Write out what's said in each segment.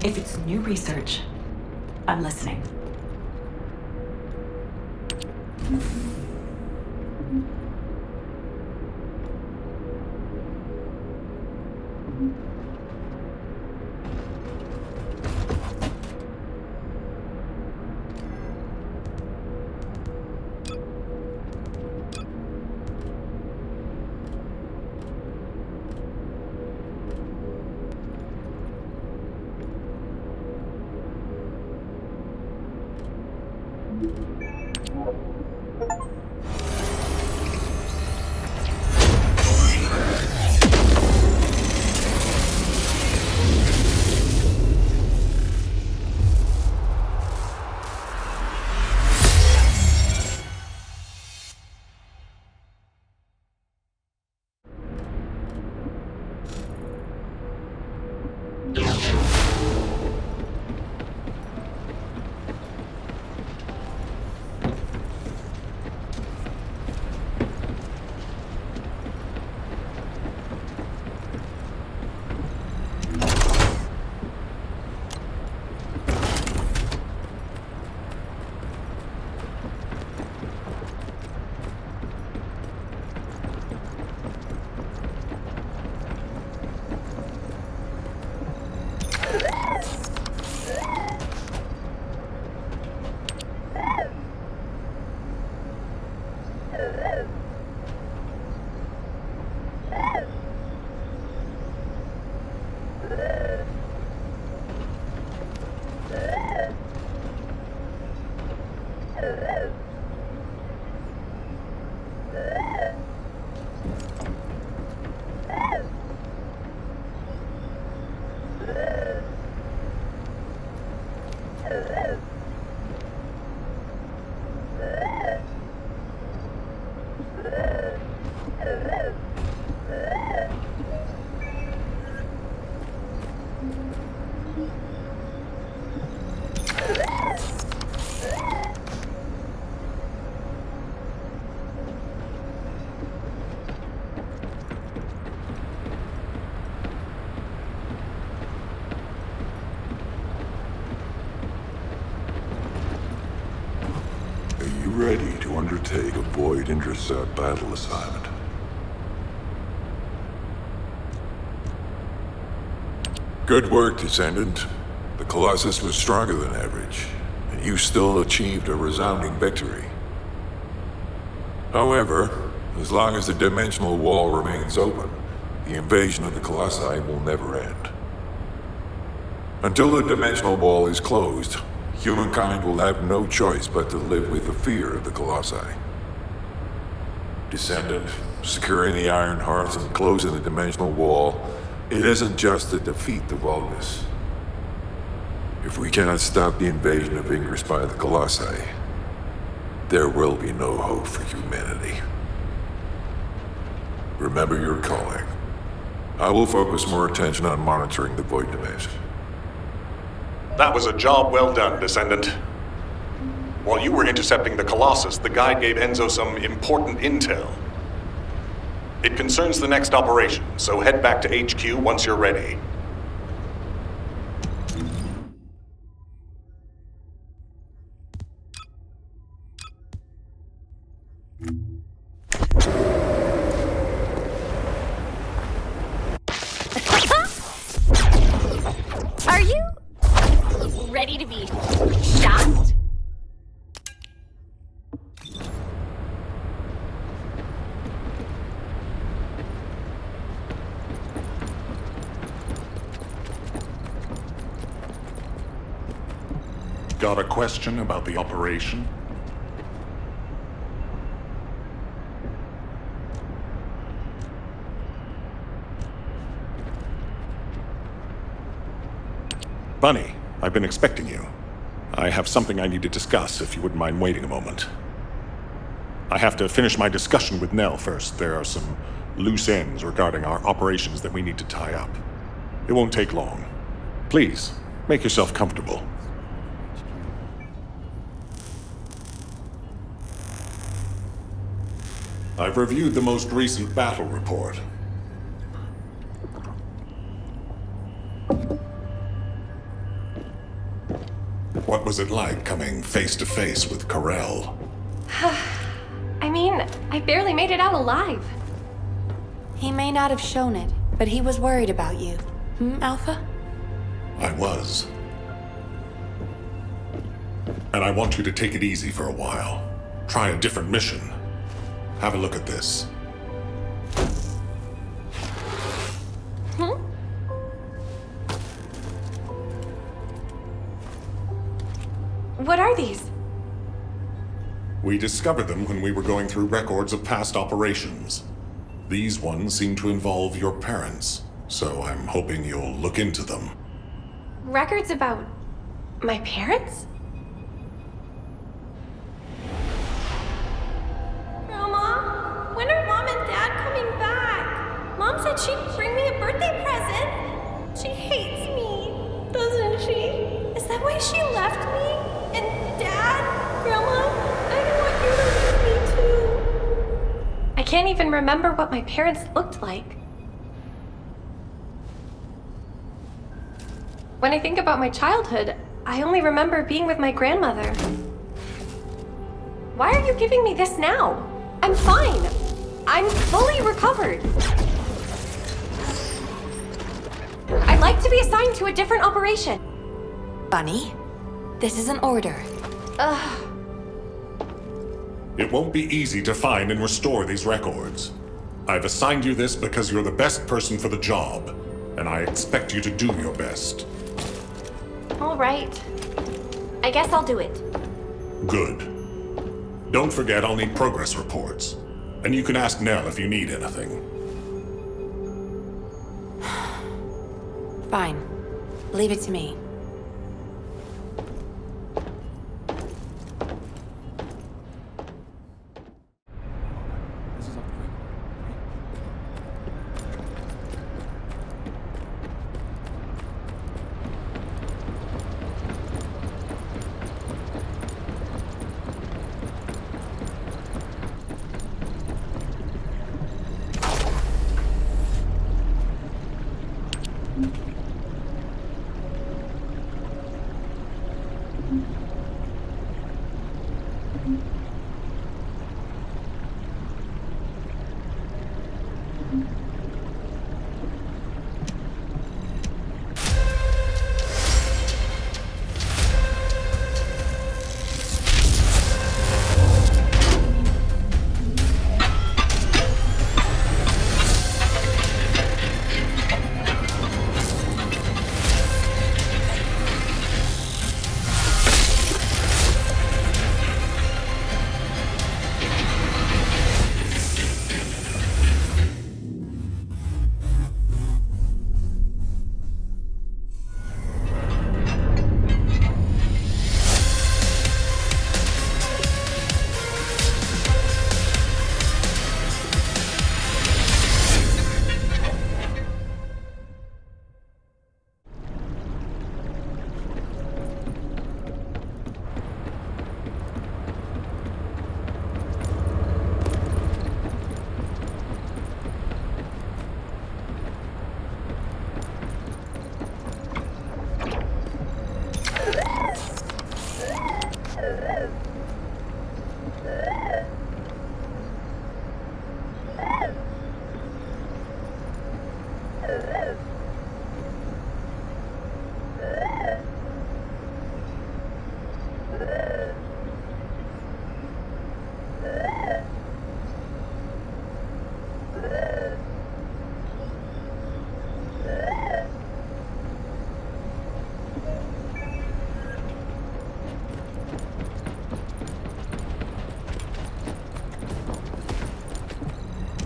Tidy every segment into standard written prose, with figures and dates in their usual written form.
If it's new research, I'm listening. Ready to undertake a void intercept battle assignment. Good work, Descendant. The Colossus was stronger than average, and you still achieved a resounding victory. However, as long as the dimensional wall remains open, the invasion of the Colossi will never end. Until the dimensional wall is closed, humankind will have no choice but to live with the fear of the Colossi. Descendant, securing the Iron Hearth and closing the dimensional wall, it isn't just to defeat the Vulgus. If we cannot stop the invasion of Ingress by the Colossi, there will be no hope for humanity. Remember your calling. I will focus more attention on monitoring the Void Dimension. That was a job well done, Descendant. While you were intercepting the Colossus, the guide gave Enzo some important intel. It concerns the next operation, so head back to HQ once you're ready. Are you ready to be shocked? Got a question about the operation? Bunny, I've been expecting you. I have something I need to discuss, if you wouldn't mind waiting a moment. I have to finish my discussion with Nell first. There are some loose ends regarding our operations that we need to tie up. It won't take long. Please, make yourself comfortable. I've reviewed the most recent battle report. What was it like coming face to face with Corel? I mean, I barely made it out alive. He may not have shown it, but he was worried about you. Alpha? I was. And I want you to take it easy for a while. Try a different mission. Have a look at this. What are these? We discovered them when we were going through records of past operations. These ones seem to involve your parents, so I'm hoping you'll look into them. Records about my parents? Grandma, when are Mom and Dad coming back? Mom said she'd bring me a birthday present. She hates me, doesn't she? Is that why she left me? And Dad, Grandma, I don't want you to leave me too. I can't even remember what my parents looked like. When I think about my childhood, I only remember being with my grandmother. Why are you giving me this now? I'm fine. I'm fully recovered. I'd like to be assigned to a different operation. Bunny, this is an order. Ugh. It won't be easy to find and restore these records. I've assigned you this because you're the best person for the job, and I expect you to do your best. All right. I guess I'll do it. Good. Don't forget I'll need progress reports, and you can ask Nell if you need anything. Fine. Leave it to me.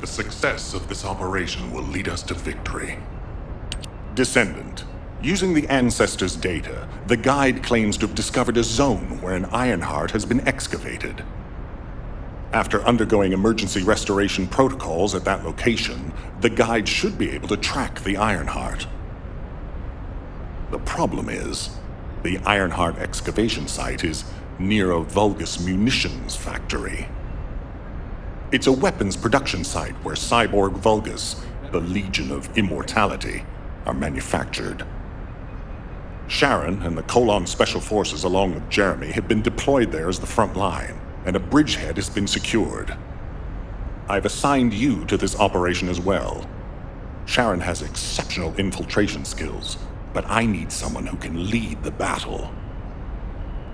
The success of this operation will lead us to victory. Descendant. Using the Ancestors' data, the guide claims to have discovered a zone where an Ironheart has been excavated. After undergoing emergency restoration protocols at that location, the guide should be able to track the Ironheart. The problem is, the Ironheart excavation site is near a Vulgus munitions factory. It's a weapons production site where cyborg Vulgus, the Legion of Immortality, are manufactured. Sharon and the Colon Special Forces, along with Jeremy, have been deployed there as the front line, and a bridgehead has been secured. I've assigned you to this operation as well. Sharon has exceptional infiltration skills, but I need someone who can lead the battle.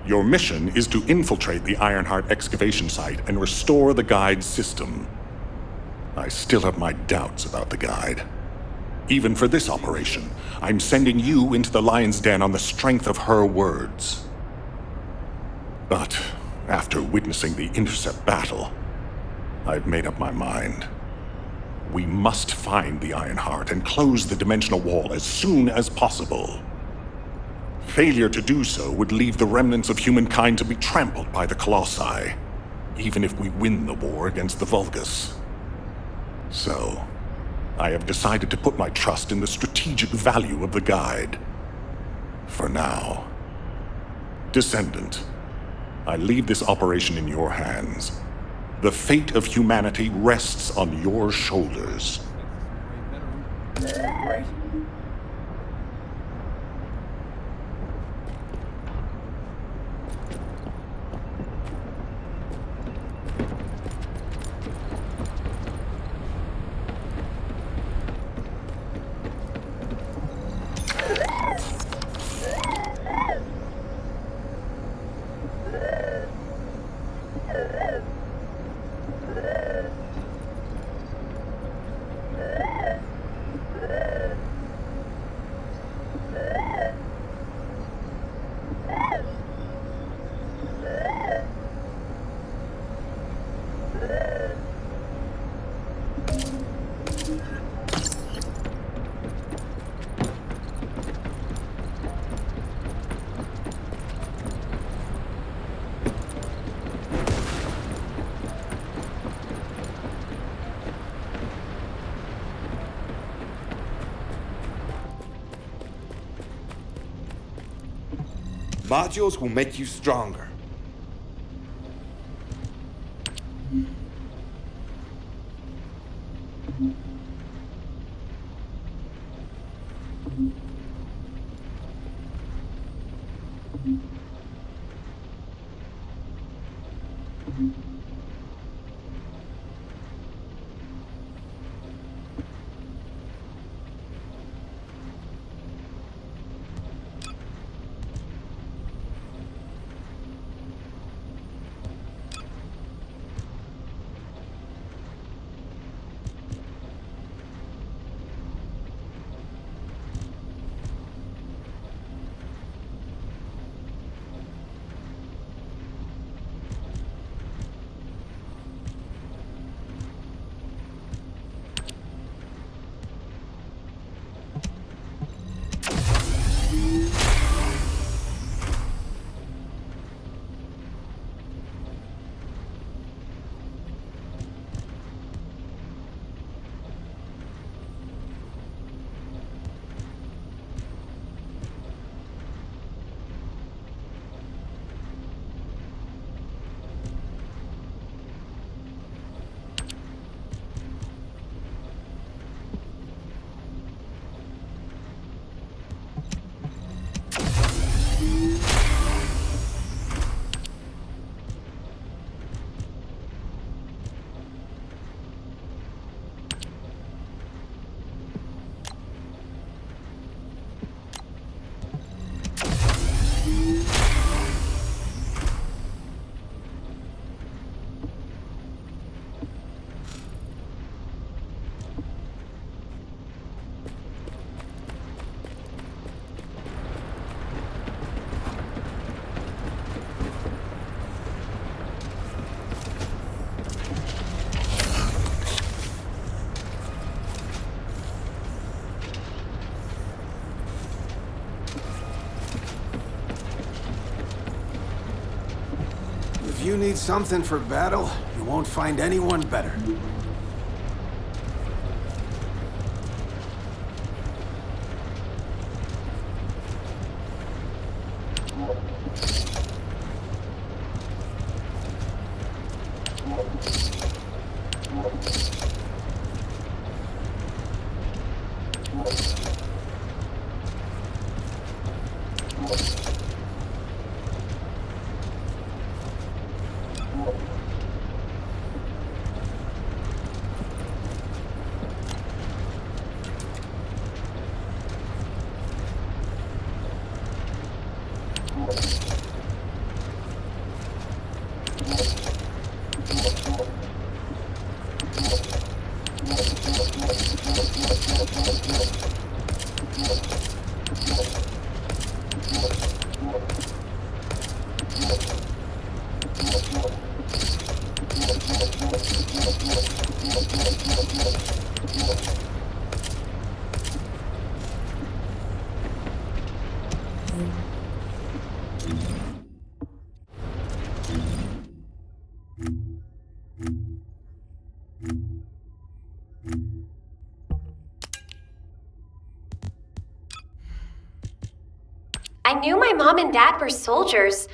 Your mission is to infiltrate the Ironheart excavation site and restore the guide's system. I still have my doubts about the guide. Even for this operation, I'm sending you into the Lion's Den on the strength of her words. But after witnessing the intercept battle, I've made up my mind. We must find the Ironheart and close the dimensional wall as soon as possible. Failure to do so would leave the remnants of humankind to be trampled by the Colossi, even if we win the war against the Vulgus. So, I have decided to put my trust in the strategic value of the guide. For now. Descendant, I leave this operation in your hands. The fate of humanity rests on your shoulders. Modules will make you stronger. If you need something for battle, you won't find anyone better. I knew my mom and dad were soldiers,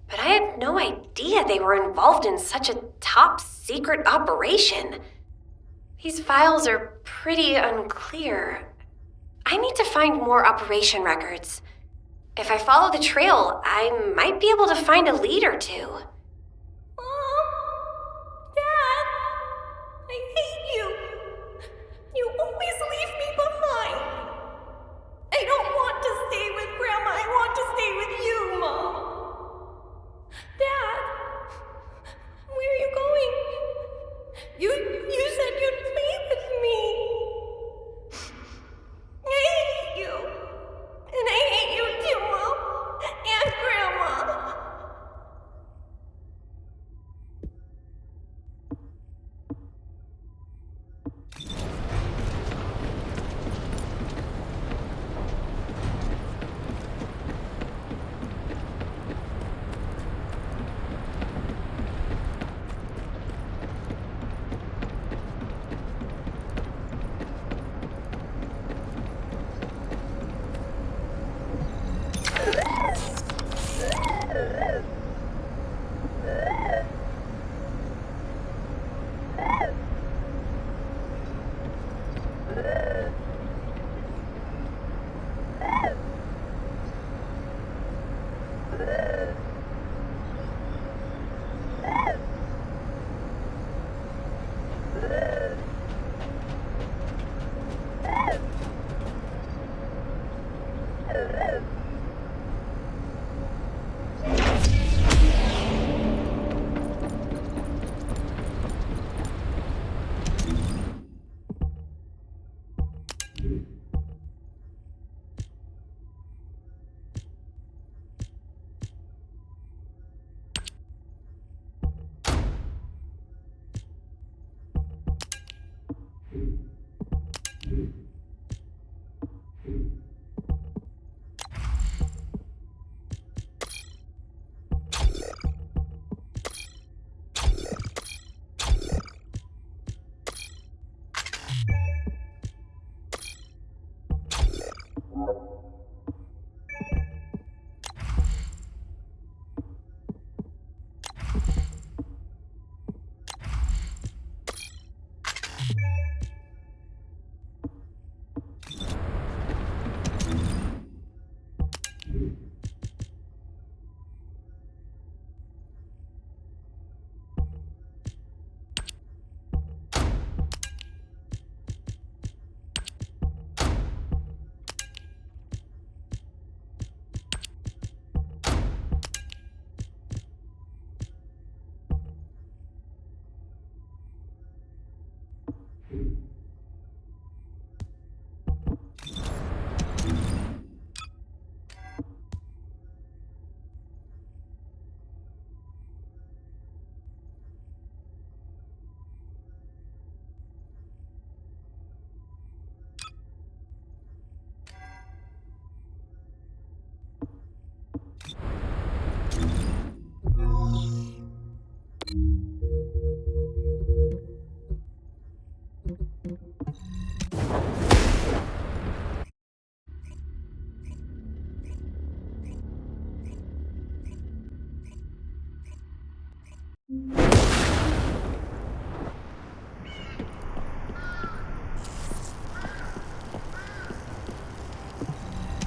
but I had no idea they were involved in such a top-secret operation. These files are pretty unclear. I need to find more operation records. If I follow the trail, I might be able to find a lead or two. Mom! Dad! I hate you! You always leave me behind! I don't want to stay with Grandma, I want to stay with you, Mom! Dad! Where are you going? You said you'd play with me! I hate you! And I hate you too, Mom! And Grandma!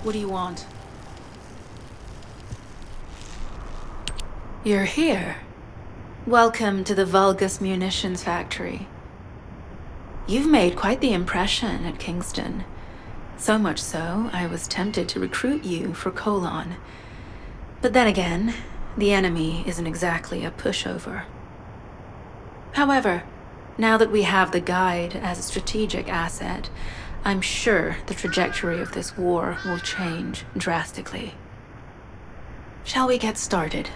What do you want? You're here. Welcome to the Vulgus Munitions Factory. You've made quite the impression at Kingston. So much so, I was tempted to recruit you for Colon. But then again, the enemy isn't exactly a pushover. However, now that we have the guide as a strategic asset, I'm sure the trajectory of this war will change drastically. Shall we get started?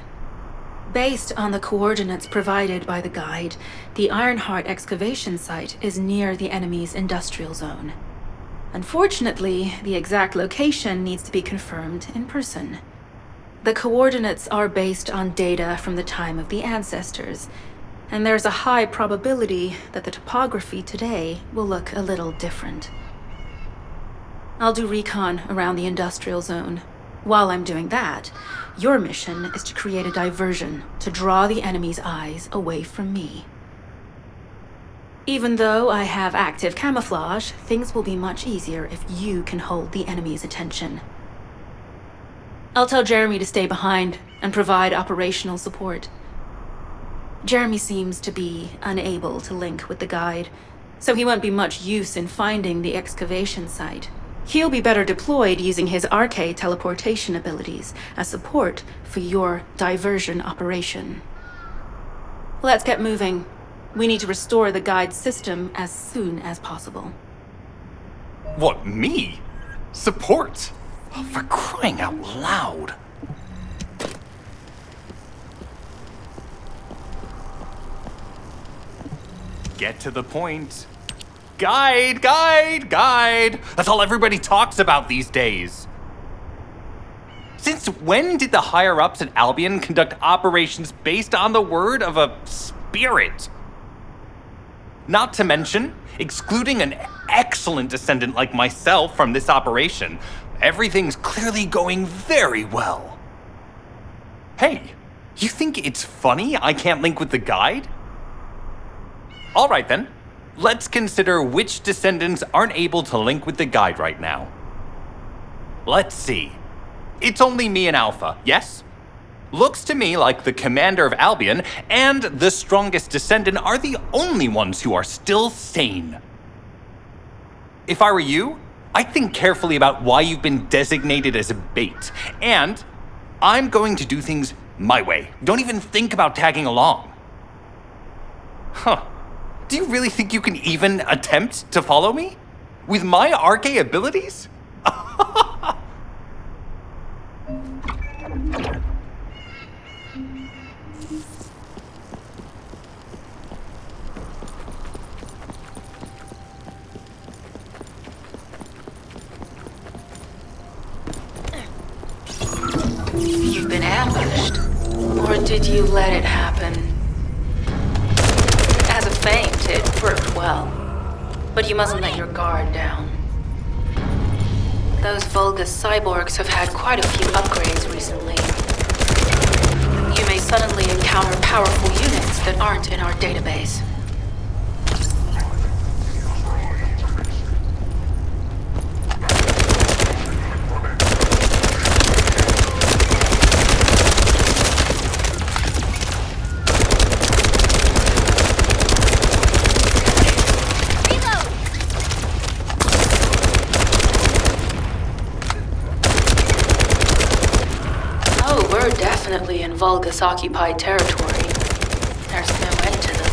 Based on the coordinates provided by the guide, the Ironheart excavation site is near the enemy's industrial zone. Unfortunately, the exact location needs to be confirmed in person. The coordinates are based on data from the time of the ancestors, and there's a high probability that the topography today will look a little different. I'll do recon around the industrial zone. While I'm doing that, your mission is to create a diversion to draw the enemy's eyes away from me. Even though I have active camouflage, things will be much easier if you can hold the enemy's attention. I'll tell Jeremy to stay behind and provide operational support. Jeremy seems to be unable to link with the guide, so he won't be much use in finding the excavation site. He'll be better deployed using his RK teleportation abilities as support for your diversion operation. Let's get moving. We need to restore the guide system as soon as possible. What, me? Support? Oh, for crying out loud. Get to the point. Guide, guide, guide. That's all everybody talks about these days. Since when did the higher-ups at Albion conduct operations based on the word of a spirit? Not to mention, excluding an excellent descendant like myself from this operation, everything's clearly going very well. Hey, you think it's funny I can't link with the guide? All right then, let's consider which descendants aren't able to link with the guide right now. Let's see. It's only me and Alpha, yes? Looks to me like the commander of Albion and the strongest descendant are the only ones who are still sane. If I were you, I'd think carefully about why you've been designated as a bait, and I'm going to do things my way. Don't even think about tagging along. Huh. Do you really think you can even attempt to follow me? With my RK abilities? You've been ambushed. Or did you let it happen? As a feint, it worked well. But you mustn't let your guard down. Those Vulgus cyborgs have had quite a few upgrades recently. You may suddenly encounter powerful units that aren't in our database. Definitely in Vulgus-occupied territory. There's no end to them.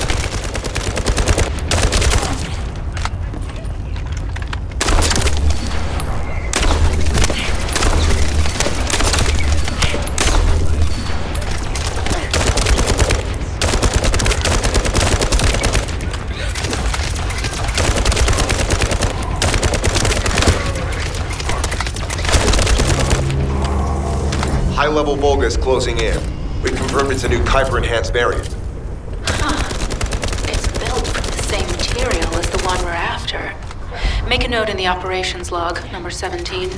High-level Vulgus closing in. We've confirmed it's a new Kuiper-enhanced variant. Huh. It's built from the same material as the one we're after. Make a note in the operations log, number 17.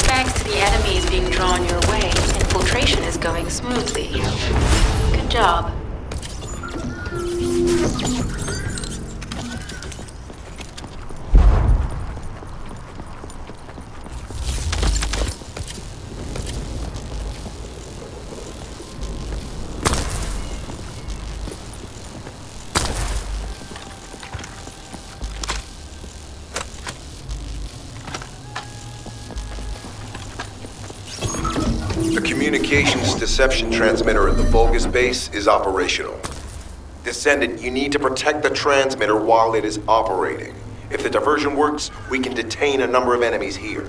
Thanks to the enemies being drawn your way, infiltration is going smoothly. Good job. The communications deception transmitter at the Vulgus base is operational. Descendant, you need to protect the transmitter while it is operating. If the diversion works, we can detain a number of enemies here.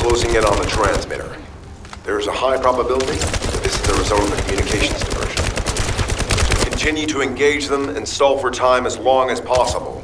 closing in on the transmitter. There is a high probability that this is the result of the communications diversion. Continue to engage them and stall for time as long as possible.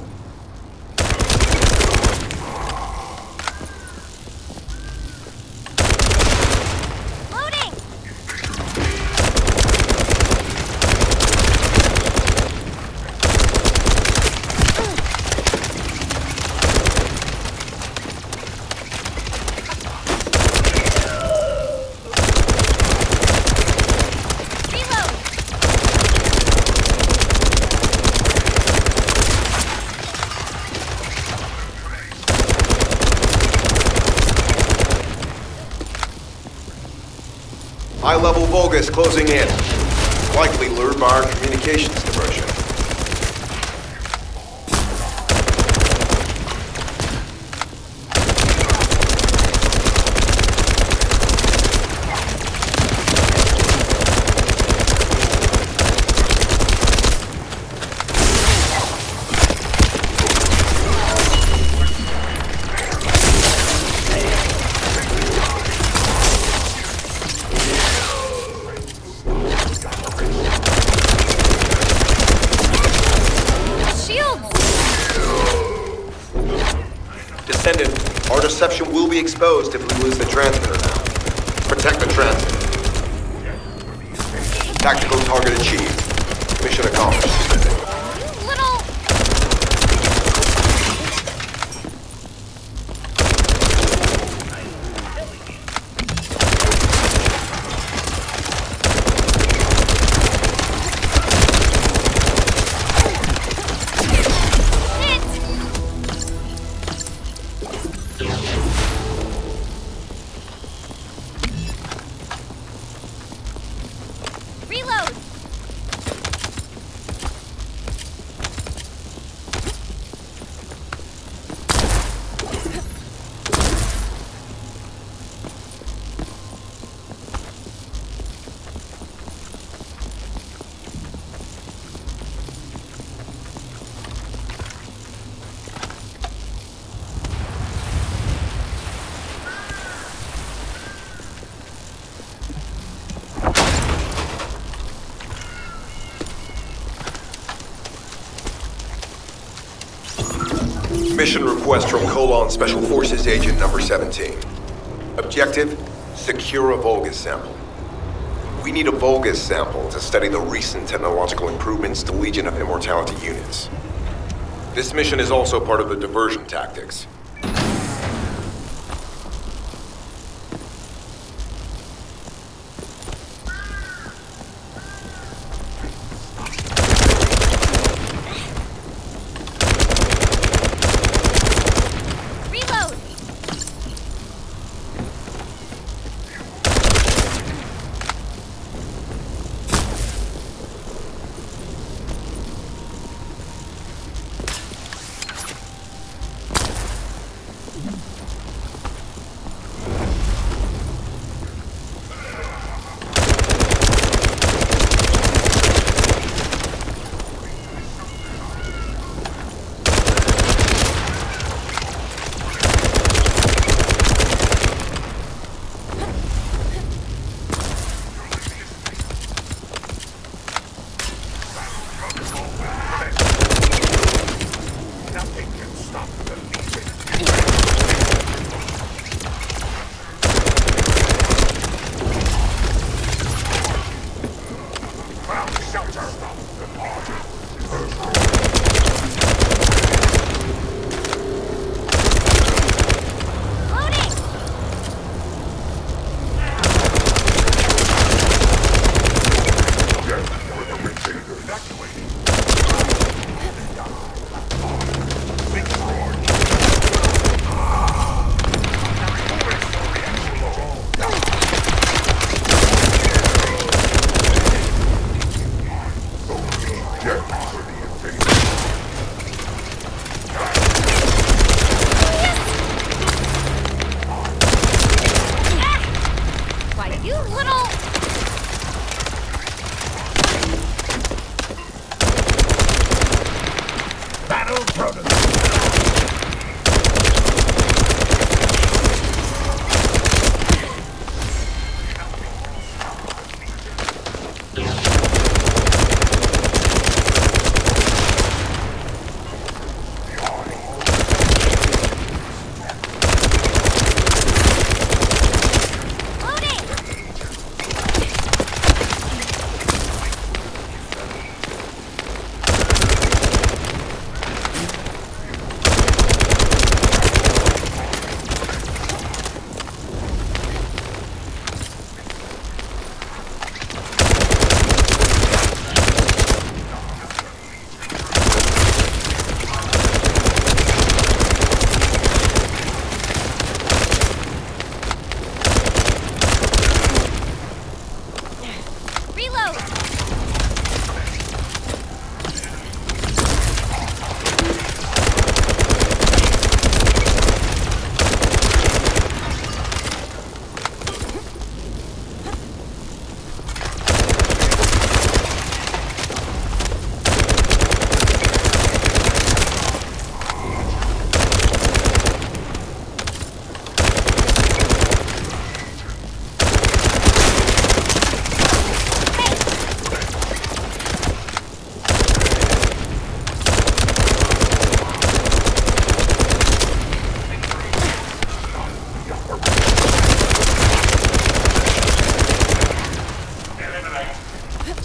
High-level Vulgus closing in. Likely lured by our communications diversion. Descendant, our deception will be exposed if we lose the transmitter now. Protect the transmitter. Tactical target achieved. Mission accomplished, Descendant. Mission request from Colon Special Forces Agent number 17. Objective, secure a Vulgus sample. We need a Vulgus sample to study the recent technological improvements to Legion of Immortality units. This mission is also part of the diversion tactics.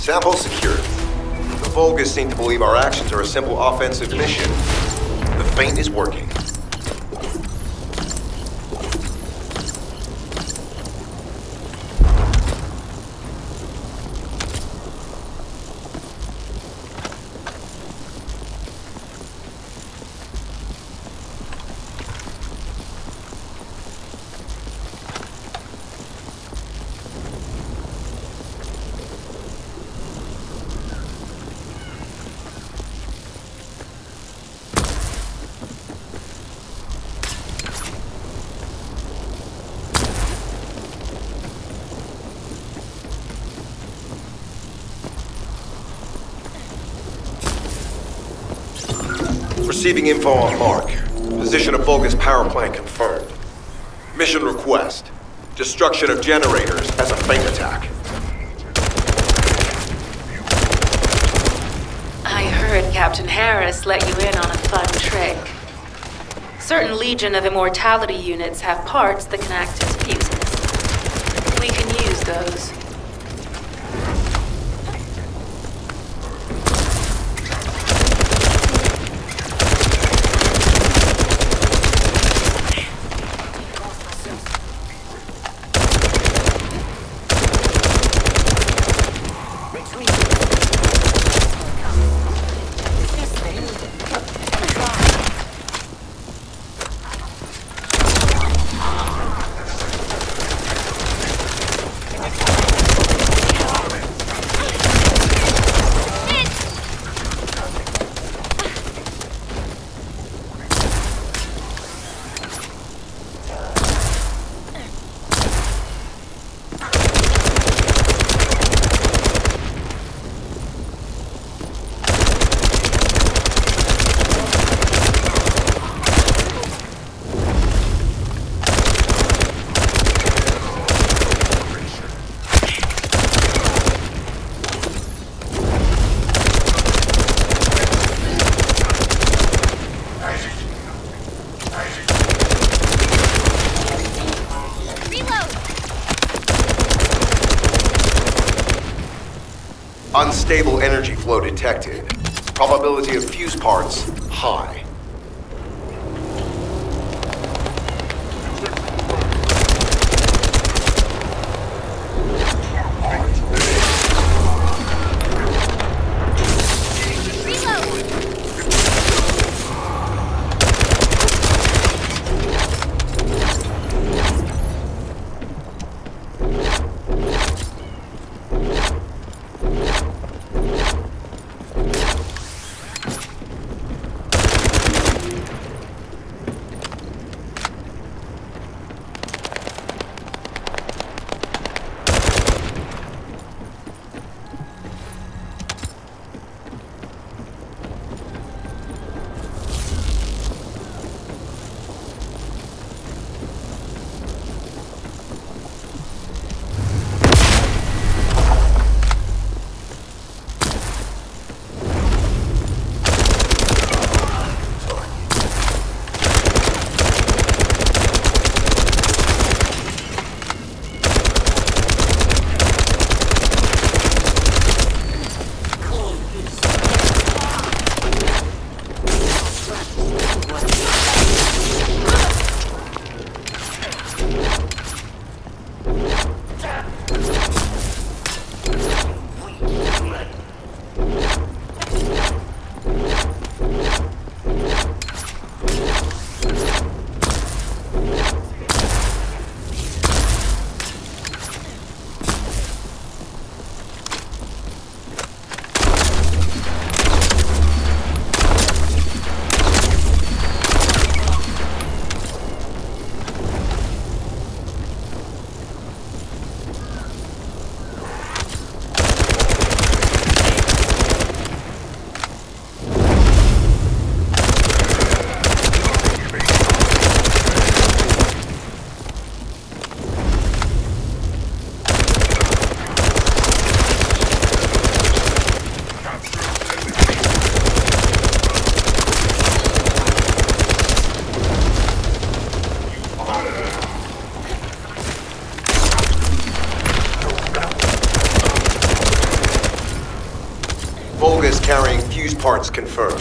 Sample secured. The Vulgus seem to believe our actions are a simple offensive mission. The feint is working. Receiving info on mark. Position of Vulgus power plant confirmed. Mission request. Destruction of generators as a feint attack. I heard Captain Harris let you in on a fun trick. Certain Legion of Immortality units have parts that can act as fuses. We can use those. Unstable energy flow detected. Probability of fuse parts, high. Volgas carrying fuse parts confirmed.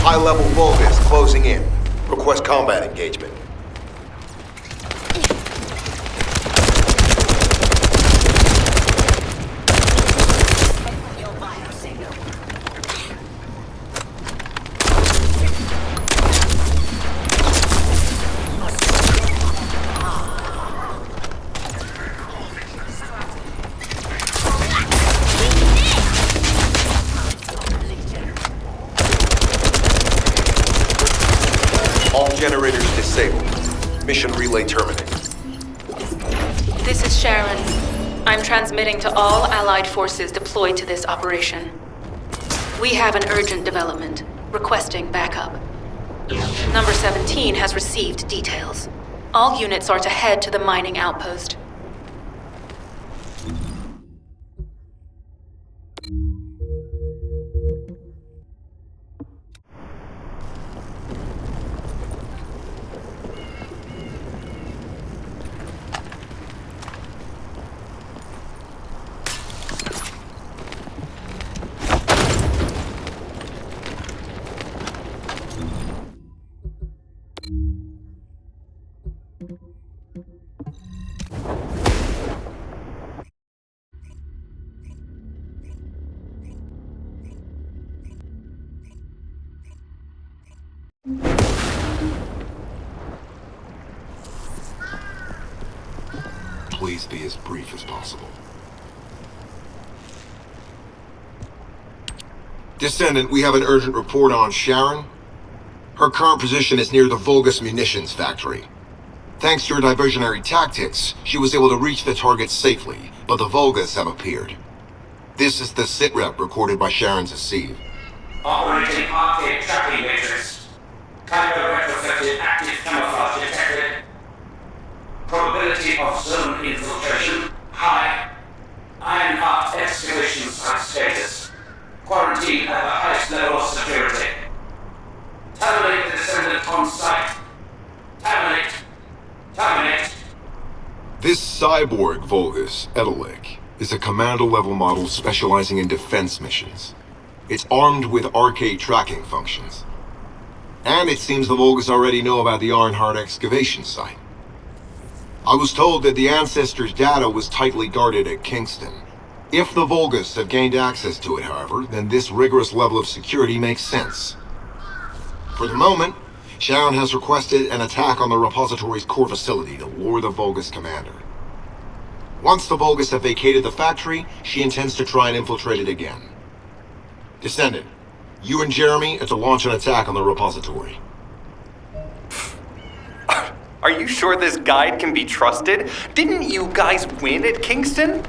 High-level Volgas closing in. Request combat engagement. Generators disabled. Mission relay terminated. This is Sharon. I'm transmitting to all Allied forces deployed to this operation. We have an urgent development, requesting backup. Number 17 has received details. All units are to head to the mining outpost. Please be as brief as possible. Descendant, we have an urgent report on Sharon. Her current position is near the Volgas munitions factory. Thanks to your diversionary tactics, she was able to reach the target safely, but the Volgas have appeared. This is the sitrep recorded by Sharon's Asive. Operating arcade tracking matrix. Kyber retrofitted active camouflage detected. Probability of zone infiltration high. Ironheart excavation site status. Quarantine at the highest level of security. Terminate the descendant on site. Terminate. Terminate. This cyborg Volgas, Edelik, is a commando-level model specializing in defense missions. It's armed with arcade tracking functions. And it seems the Volgas already know about the Ironheart excavation site. I was told that the Ancestors' data was tightly guarded at Kingston. If the Volgas have gained access to it, however, then this rigorous level of security makes sense. For the moment, Sharon has requested an attack on the repository's core facility to lure the Volgas commander. Once the Volgas have vacated the factory, she intends to try and infiltrate it again. Descendant, you and Jeremy are to launch an attack on the repository. Are you sure this guide can be trusted? Didn't you guys win at Kingston?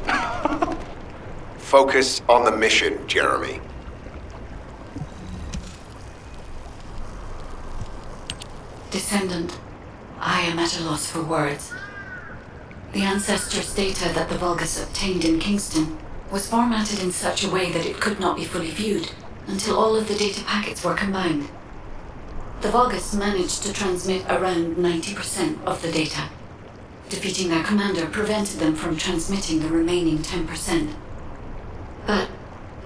Focus on the mission, Jeremy. Descendant, I am at a loss for words. The Ancestors' data that the Volgas obtained in Kingston was formatted in such a way that it could not be fully viewed until all of the data packets were combined. The Volgas managed to transmit around 90% of the data. Defeating their commander prevented them from transmitting the remaining 10%. But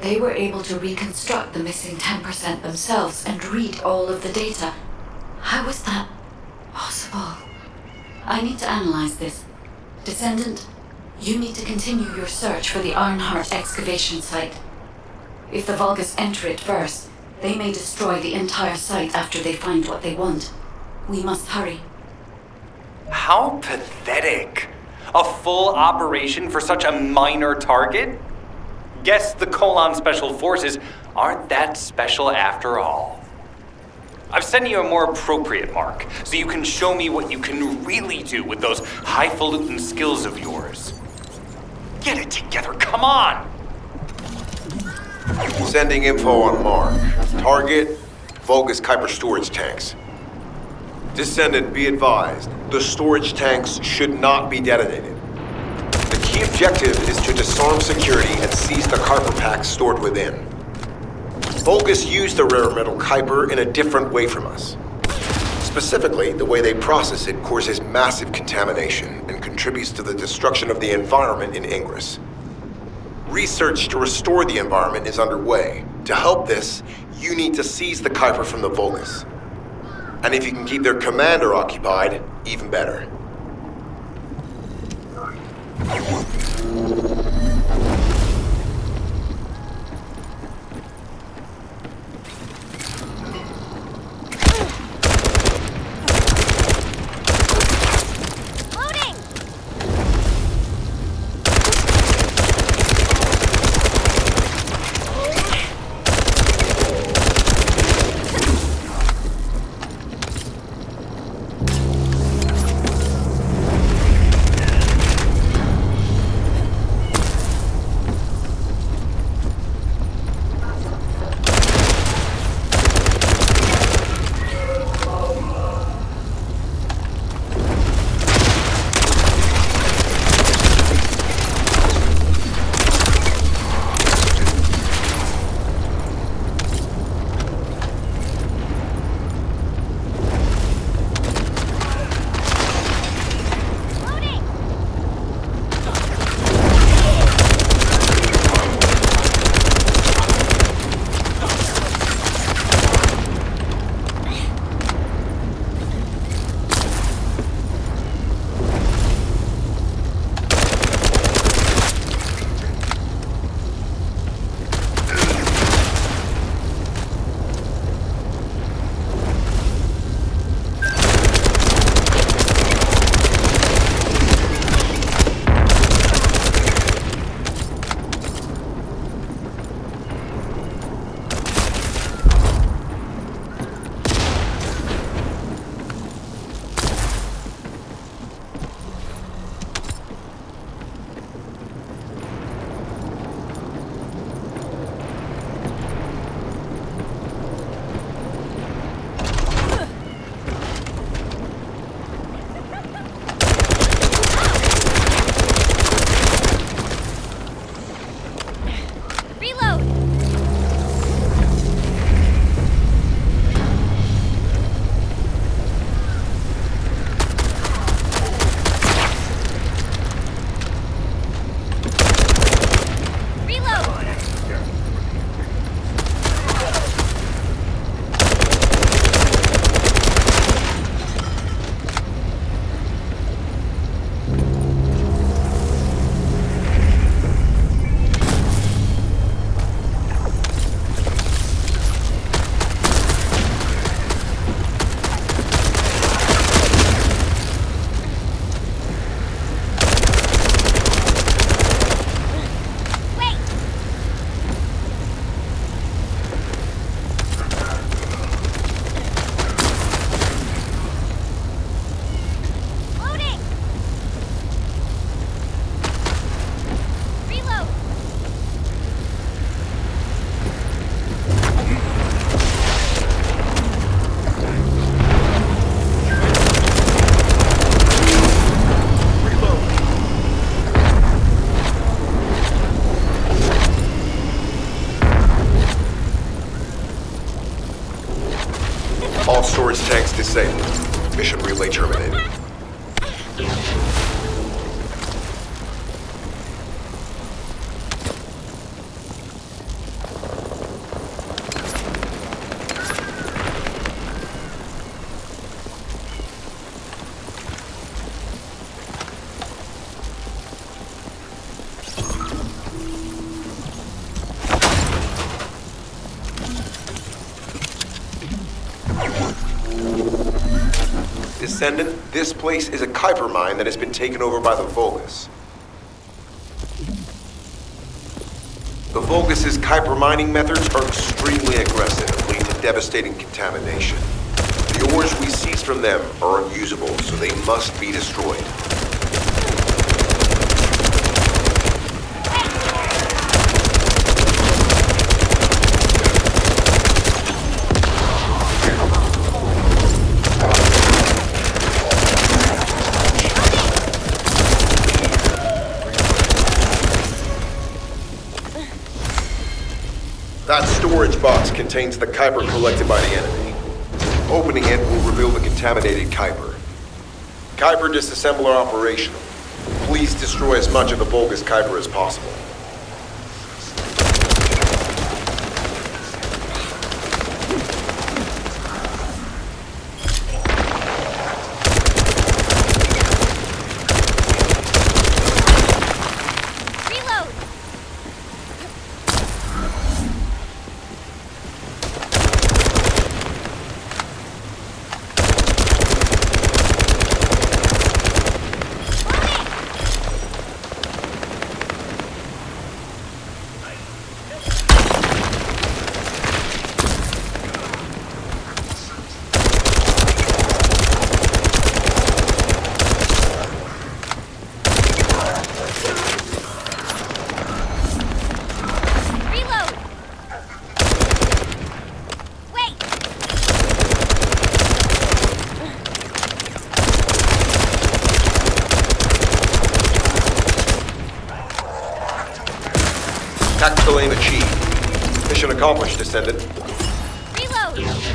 they were able to reconstruct the missing 10% themselves and read all of the data. How was that possible? I need to analyze this. Descendant, you need to continue your search for the Ironheart excavation site. If the Volgas enter it first, they may destroy the entire site after they find what they want. We must hurry. How pathetic. A full operation for such a minor target? Guess the Colon Special Forces aren't that special after all. I've sent you a more appropriate mark, so you can show me what you can really do with those highfalutin skills of yours. Get it together, come on! Sending info on mark. Target, Vulgus Kuiper storage tanks. Descendant, be advised, the storage tanks should not be detonated. The key objective is to disarm security and seize the Kuiper packs stored within. Vulgus used the rare metal Kuiper in a different way from us. Specifically, the way they process it causes massive contamination and contributes to the destruction of the environment in Ingress. Research to restore the environment is underway. To help this, you need to seize the Kuiper from the Vulgus. And if you can keep their commander occupied, even better. All storage tanks disabled. Mission relay terminated. Descendant, this place is a Kuiper mine that has been taken over by the Vulgus. The Vulgus' Kuiper mining methods are extremely aggressive, leading to devastating contamination. Cores we seize from them are unusable, so they must be destroyed. That storage box contains the Kuiper collected by the enemy. Opening it will reveal the contaminated Kuiper. Kuiper disassembler operational. Please destroy as much of the bogus Kuiper as possible. Tactical aim achieved. Mission accomplished, Descendant. Reload!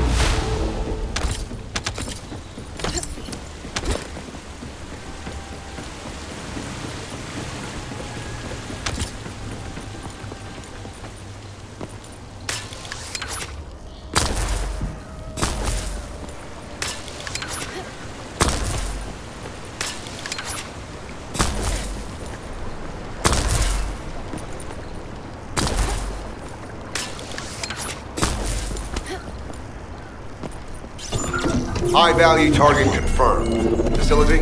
High-value target confirmed. Facility?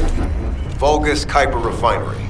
Vulgus Kuiper Refinery.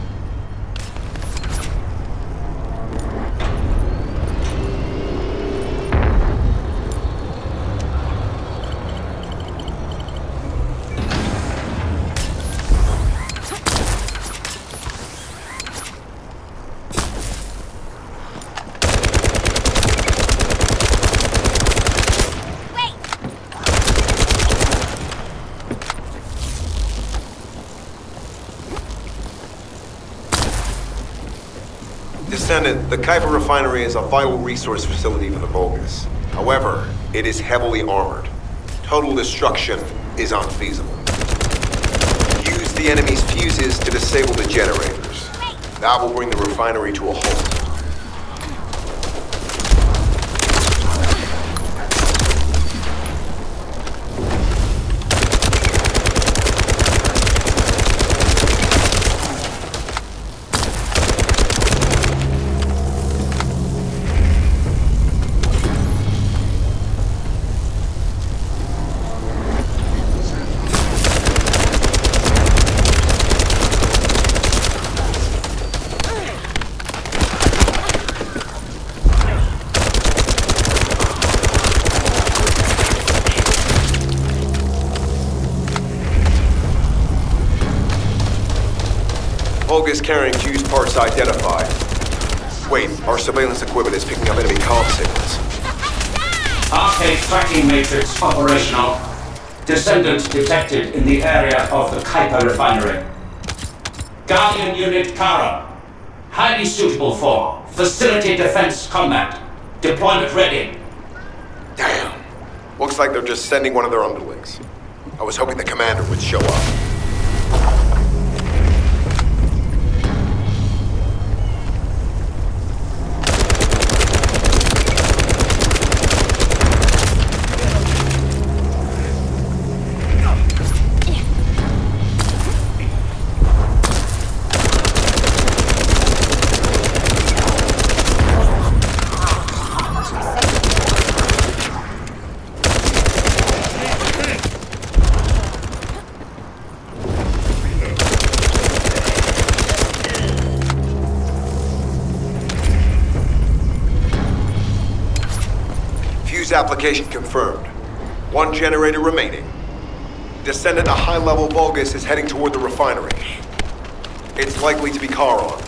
Descendant, the Kuiper Refinery is a vital resource facility for the Vulgus. However, it is heavily armored. Total destruction is unfeasible. Use the enemy's fuses to disable the generators. That will bring the refinery to a halt. Vulgus carrying fuse parts identified. Wait, our surveillance equipment is picking up enemy comm signals. Arcade tracking matrix operational. Descendant detected in the area of the Kuiper refinery. Guardian Unit Kara. Highly suitable for facility defense combat. Deployment ready. Damn. Looks like they're just sending one of their underlings. I was hoping the commander would show up. Application confirmed. One generator remaining. Descendant, a high-level Vulgus is heading toward the refinery. It's likely to be Charon.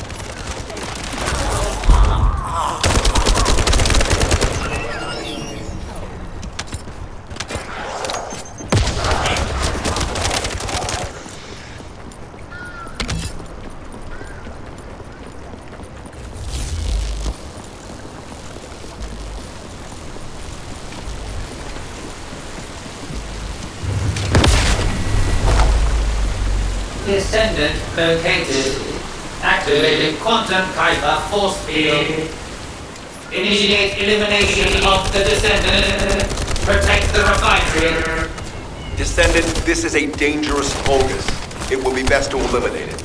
Descendant located. Activating quantum Kuiper force field. Initiate elimination of the Descendant. Protect the refinery. Descendant, this is a dangerous Vulgus. It will be best to eliminate it.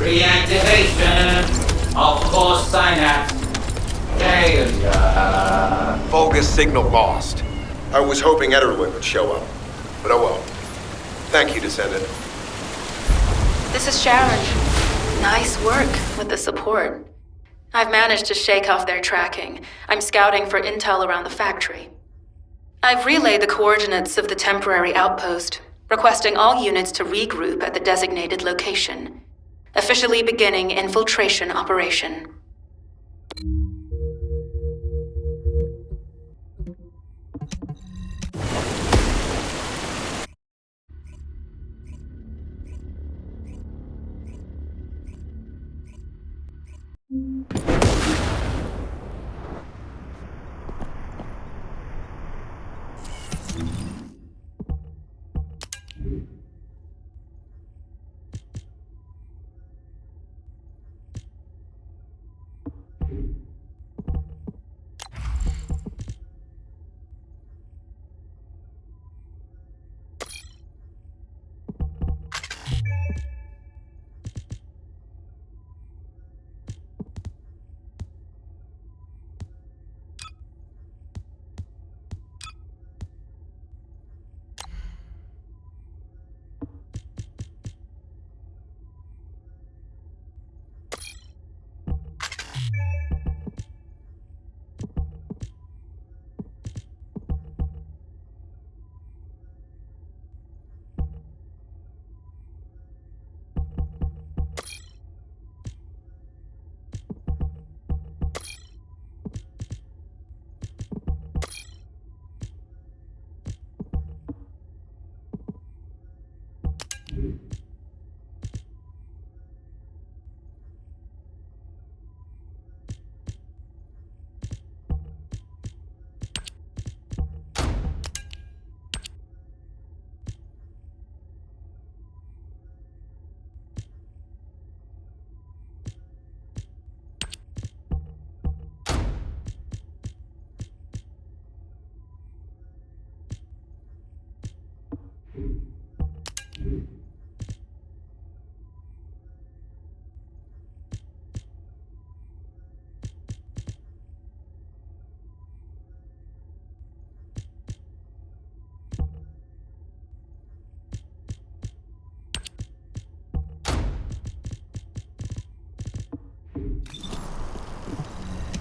Reactivation of core synapse. Failure. Vulgus signal lost. I was hoping Ederlin would show up. But oh well. Thank you, Descendant. This is Sharon. Nice work with the support. I've managed to shake off their tracking. I'm scouting for intel around the factory. I've relayed the coordinates of the temporary outpost, requesting all units to regroup at the designated location. Officially beginning infiltration operation.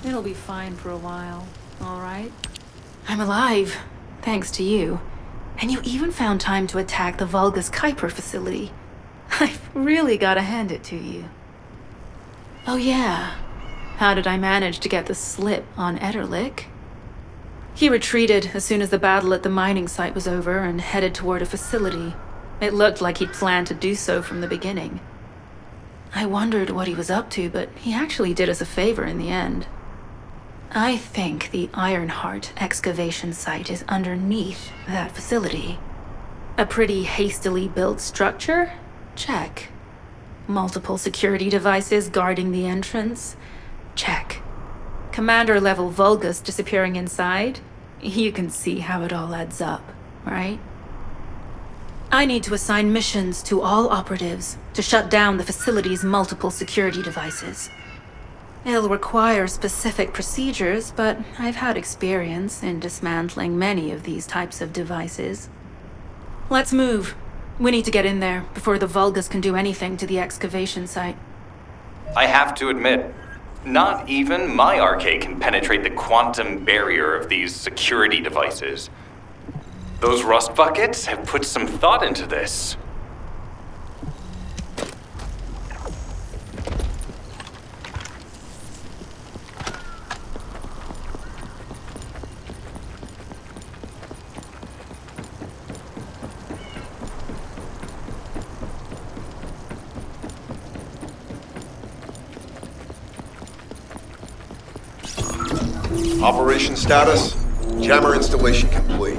It'll be fine for a while, all right? I'm alive, thanks to you. And you even found time to attack the Vulgus Kuiper facility. I've really gotta hand it to you. Oh yeah, how did I manage to get the slip on Ederlich? He retreated as soon as the battle at the mining site was over and headed toward a facility. It looked like he'd planned to do so from the beginning. I wondered what he was up to, but he actually did us a favor in the end. I think the Ironheart excavation site is underneath that facility. A pretty hastily built structure? Check. Multiple security devices guarding the entrance? Check. Commander-level Vulgus disappearing inside? You can see how it all adds up, right? I need to assign missions to all operatives to shut down the facility's multiple security devices. It'll require specific procedures, but I've had experience in dismantling many of these types of devices. Let's move. We need to get in there before the Vulgus can do anything to the excavation site. I have to admit, not even my arcade can penetrate the quantum barrier of these security devices. Those rust buckets have put some thought into this. Operation status, jammer installation complete.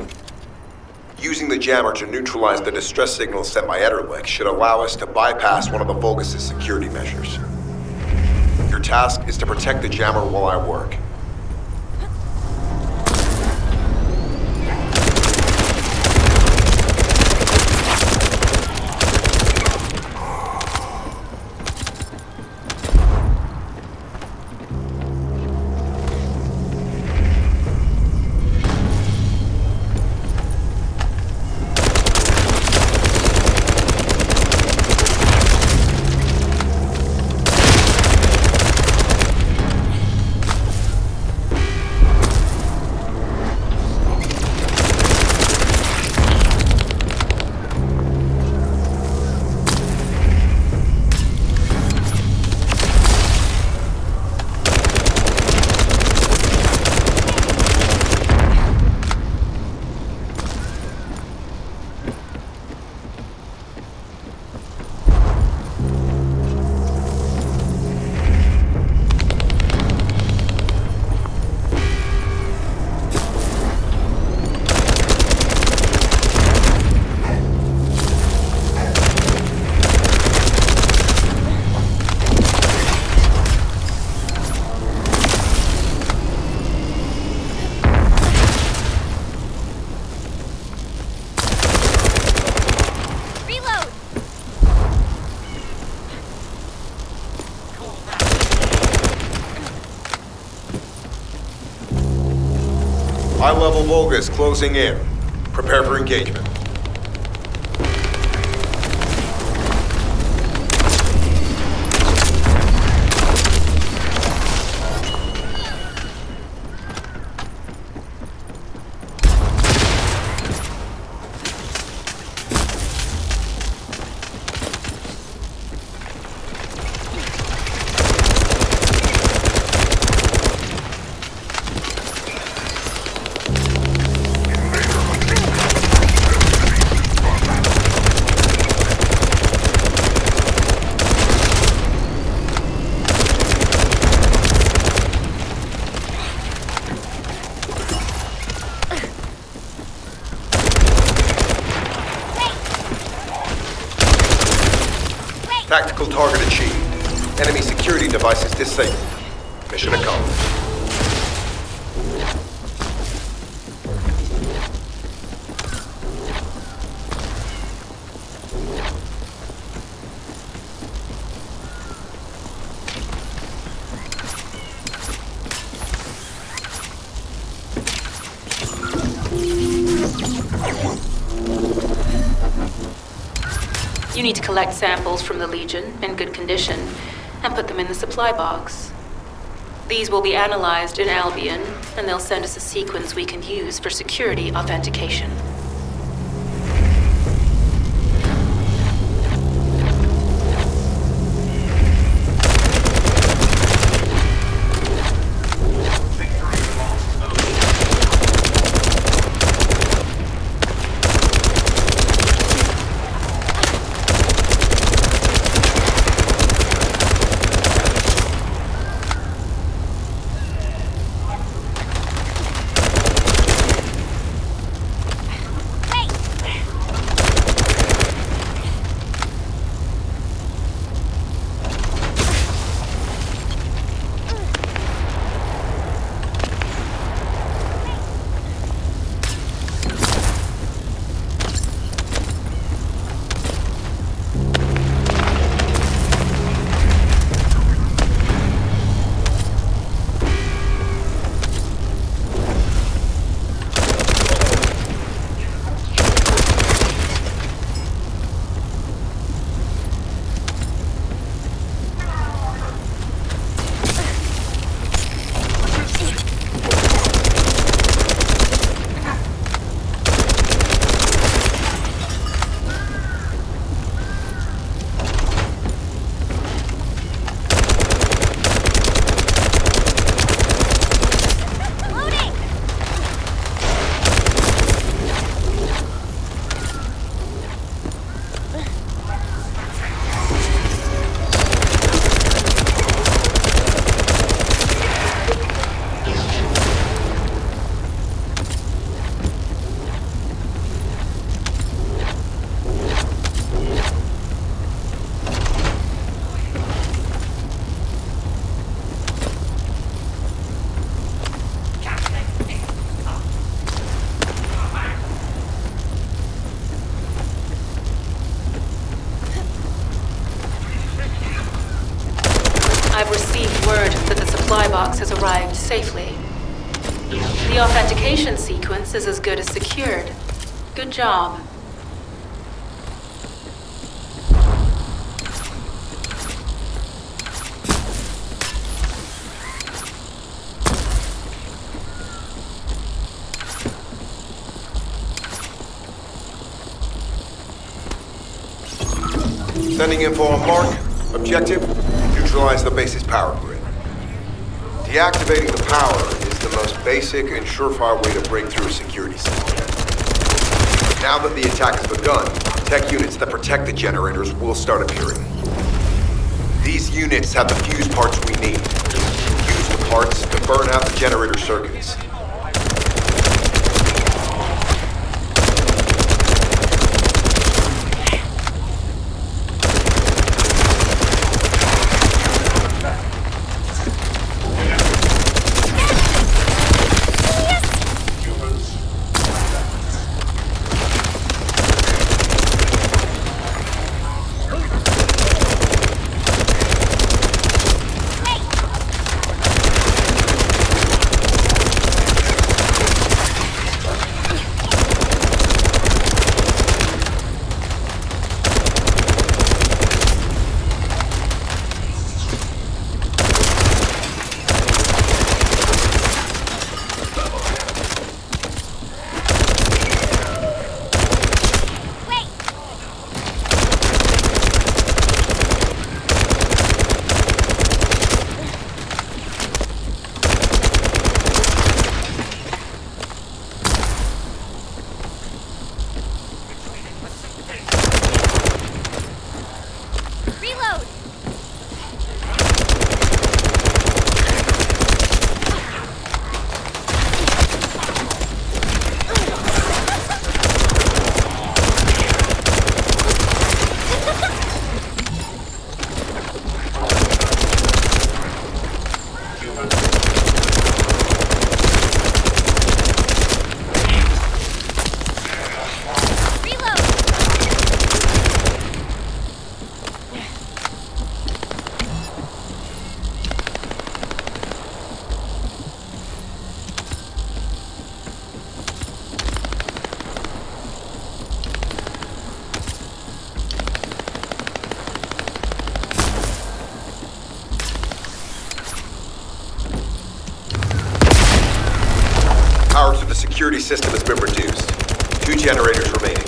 Using the jammer to neutralize the distress signal sent by Ederlich should allow us to bypass one of the Vulgus' security measures. Your task is to protect the jammer while I work. High-level Vulgus closing in. Prepare for engagement. Tactical target achieved. Enemy security devices disabled. Mission accomplished. You need to collect samples from the Legion in good condition and put them in the supply box. These will be analyzed in Albion, and they'll send us a sequence we can use for security authentication. supply box has arrived safely. The authentication sequence is as good as secured. Good job. Sending info on mark. Objective, neutralize the base's power grid. Deactivating the power is the most basic and surefire way to break through a security system. Now that the attack has begun, tech units that protect the generators will start appearing. These units have the fuse parts we need. Use the parts to burn out the generator circuits. Power to the security system has been reduced. 2 generators remaining.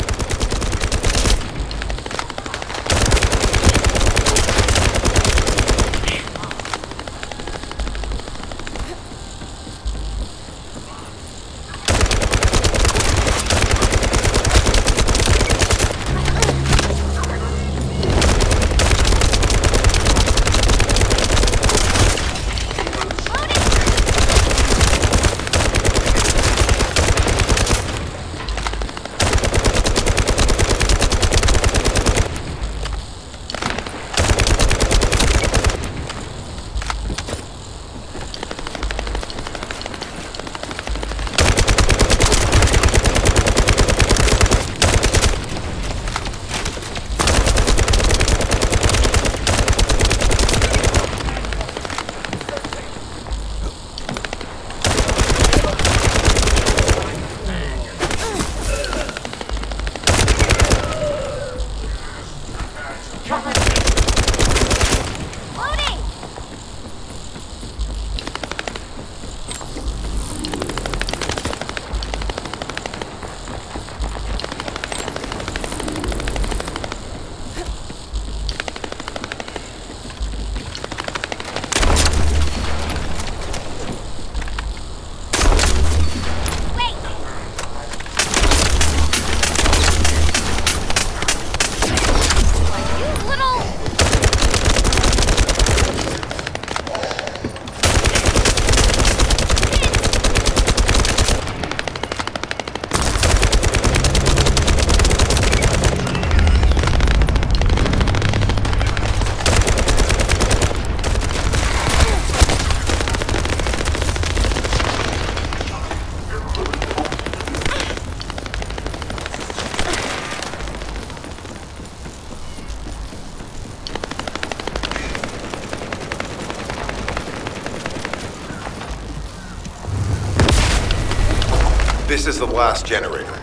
This is the last generator.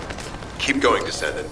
Keep going, Descendant.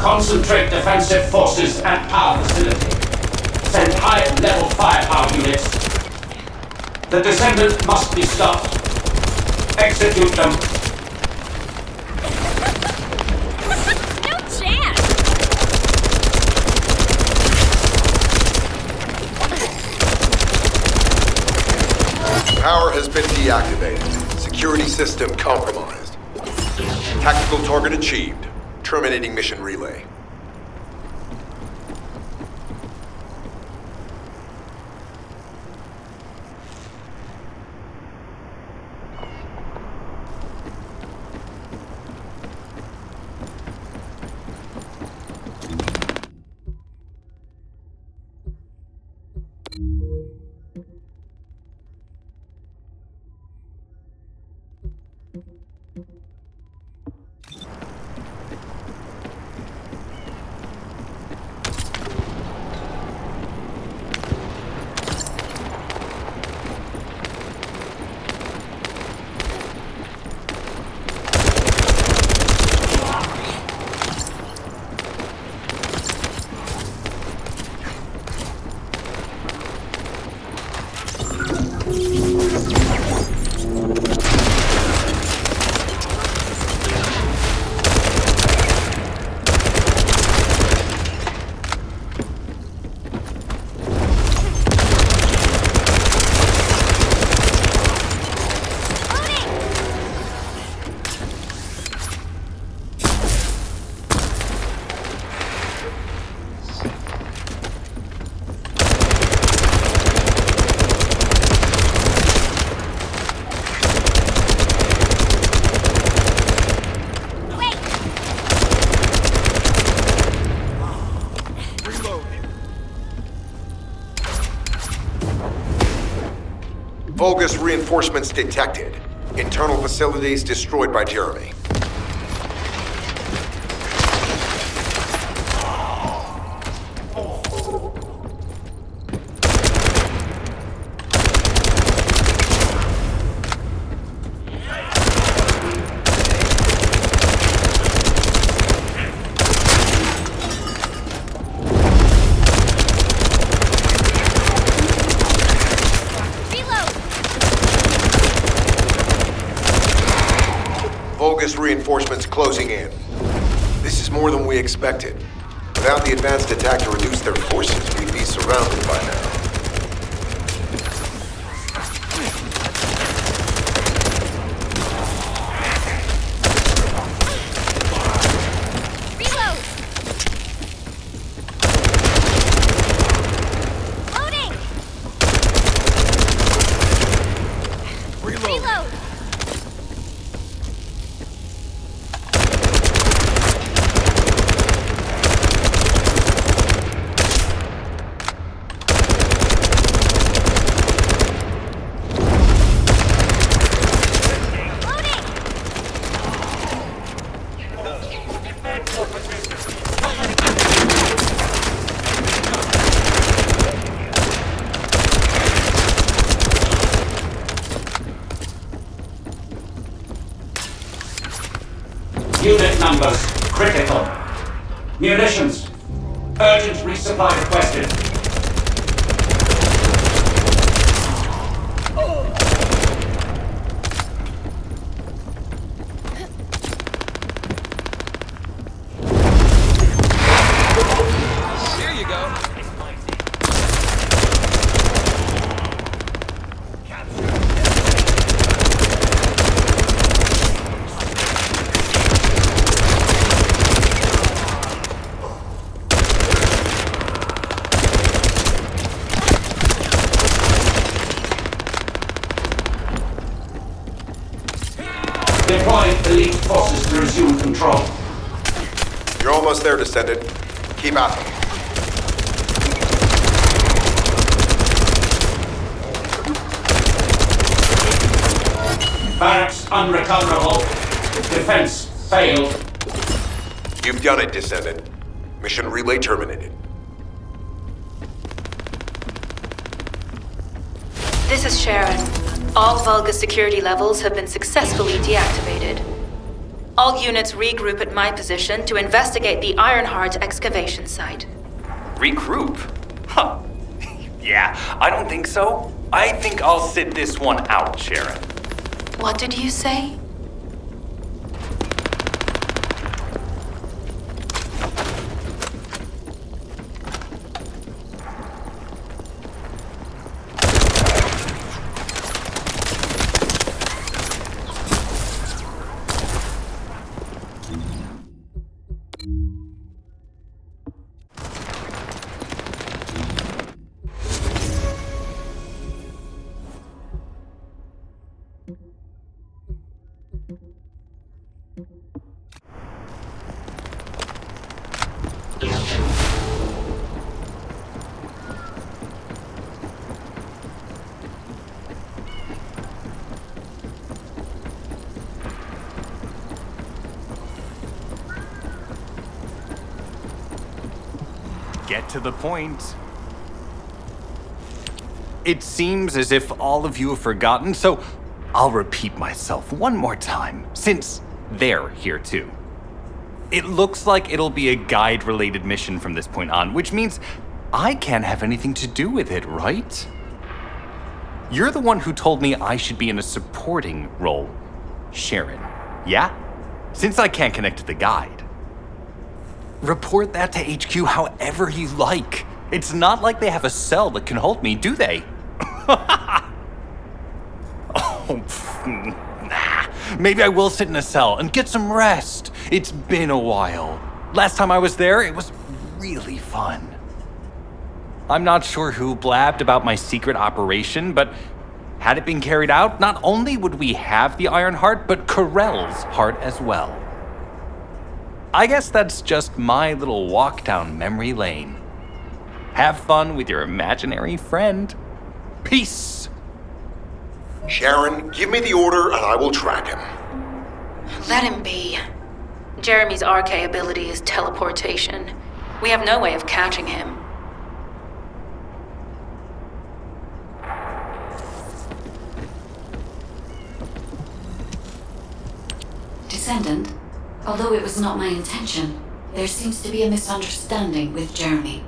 Concentrate defensive forces at our facility. Send high-level firepower units. The Descendant must be stopped. Execute them. No chance! Power has been deactivated. Security system compromised. Tactical target achieved. Terminating mission relay. Vulgus reinforcements detected. Internal facilities destroyed by Jeremy. Vulgus reinforcements closing in. This is more than we expected. Without the advanced attack to reduce their forces, we'd be surrounded by now. numbers critical. Munitions. Urgent resupply requested. Here you go. Deploying elite forces to resume control. You're almost there, Descendant. Keep at them. Barracks unrecoverable. Defense failed. You've done it, Descendant. Mission relay terminated. This is Sharon. All Vulgus security levels have been successfully deactivated. All units regroup at my position to investigate the Ironheart excavation site. Regroup? Huh. Yeah, I don't think so. I think I'll sit this one out, Sharon. What did you say? Get to the point. It seems as if all of you have forgotten, so I'll repeat myself one more time, since they're here too. It looks like it'll be a guide-related mission from this point on, which means I can't have anything to do with it, right? You're the one who told me I should be in a supporting role, Sharon. Yeah? Since I can't connect to the guide. Report that to HQ however you like. It's not like they have a cell that can hold me, do they? Nah. Maybe I will sit in a cell and get some rest. It's been a while. Last time I was there, it was really fun. I'm not sure who blabbed about my secret operation, but had it been carried out, not only would we have the Iron Heart, but Corell's heart as well. I guess that's just my little walk down memory lane. Have fun with your imaginary friend. Peace. Sharon, give me the order and I will track him. Let him be. Jeremy's RK ability is teleportation. We have no way of catching him. Descendant, although it was not my intention, there seems to be a misunderstanding with Jeremy.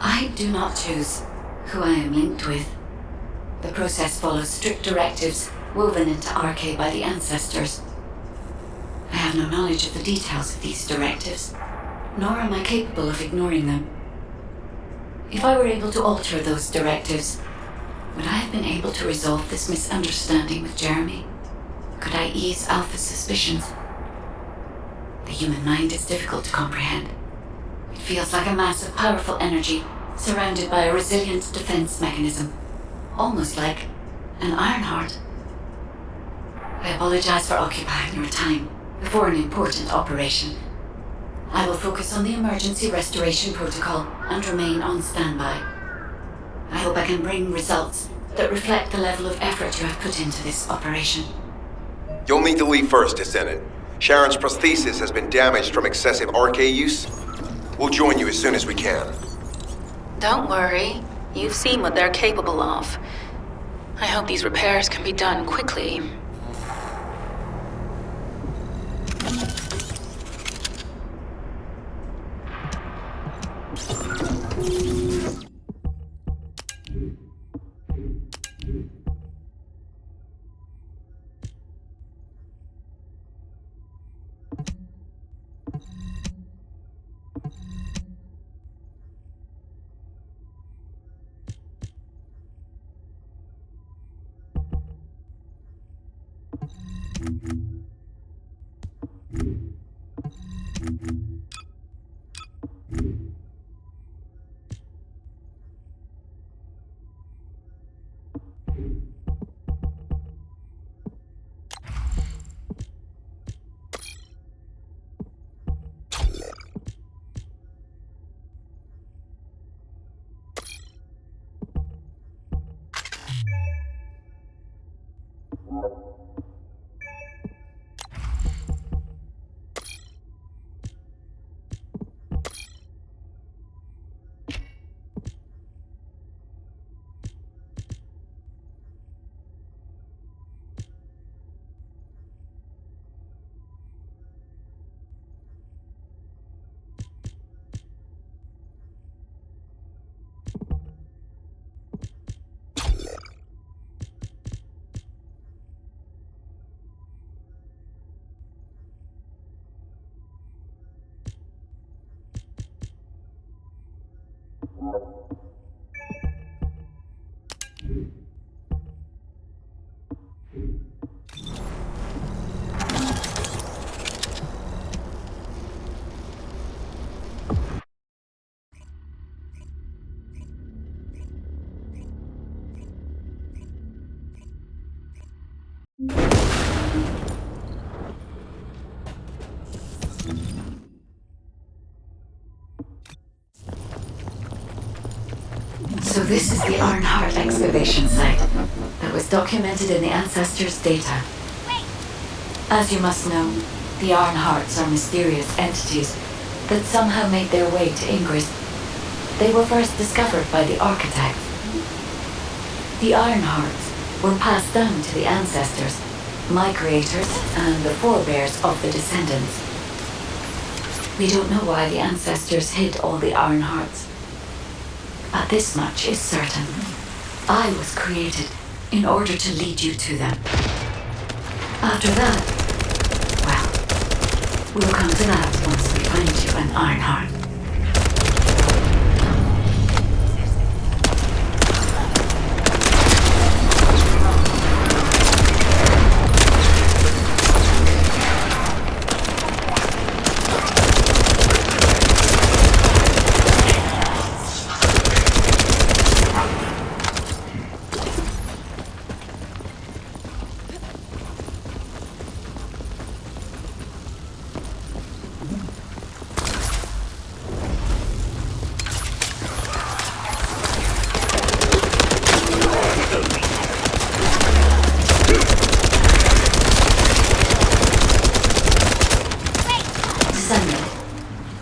I do not choose who I am linked with. The process follows strict directives woven into RK by the ancestors. I have no knowledge of the details of these directives, nor am I capable of ignoring them. If I were able to alter those directives, would I have been able to resolve this misunderstanding with Jeremy? Could I ease Alpha's suspicions? The human mind is difficult to comprehend. It feels like a mass of powerful energy surrounded by a resilient defense mechanism, almost like an iron heart. I apologize for occupying your time before an important operation. I will focus on the emergency restoration protocol and remain on standby. I hope I can bring results that reflect the level of effort you have put into this operation. You'll need to leave first, Descendant. Sharon's prosthesis has been damaged from excessive RK use. We'll join you as soon as we can. Don't worry. You've seen what they're capable of. I hope these repairs can be done quickly. So this is the Arnhart excavation site that was documented in the ancestors' data. As you must know, the Arnharts are mysterious entities that somehow made their way to Ingress. They were first discovered by the architects. The Arnharts were passed down to the ancestors, my creators, and the forebears of the descendants. We don't know why the ancestors hid all the Arnharts. But this much is certain. I was created in order to lead you to them. After that, well, we'll come to that once we find you an Arnhart.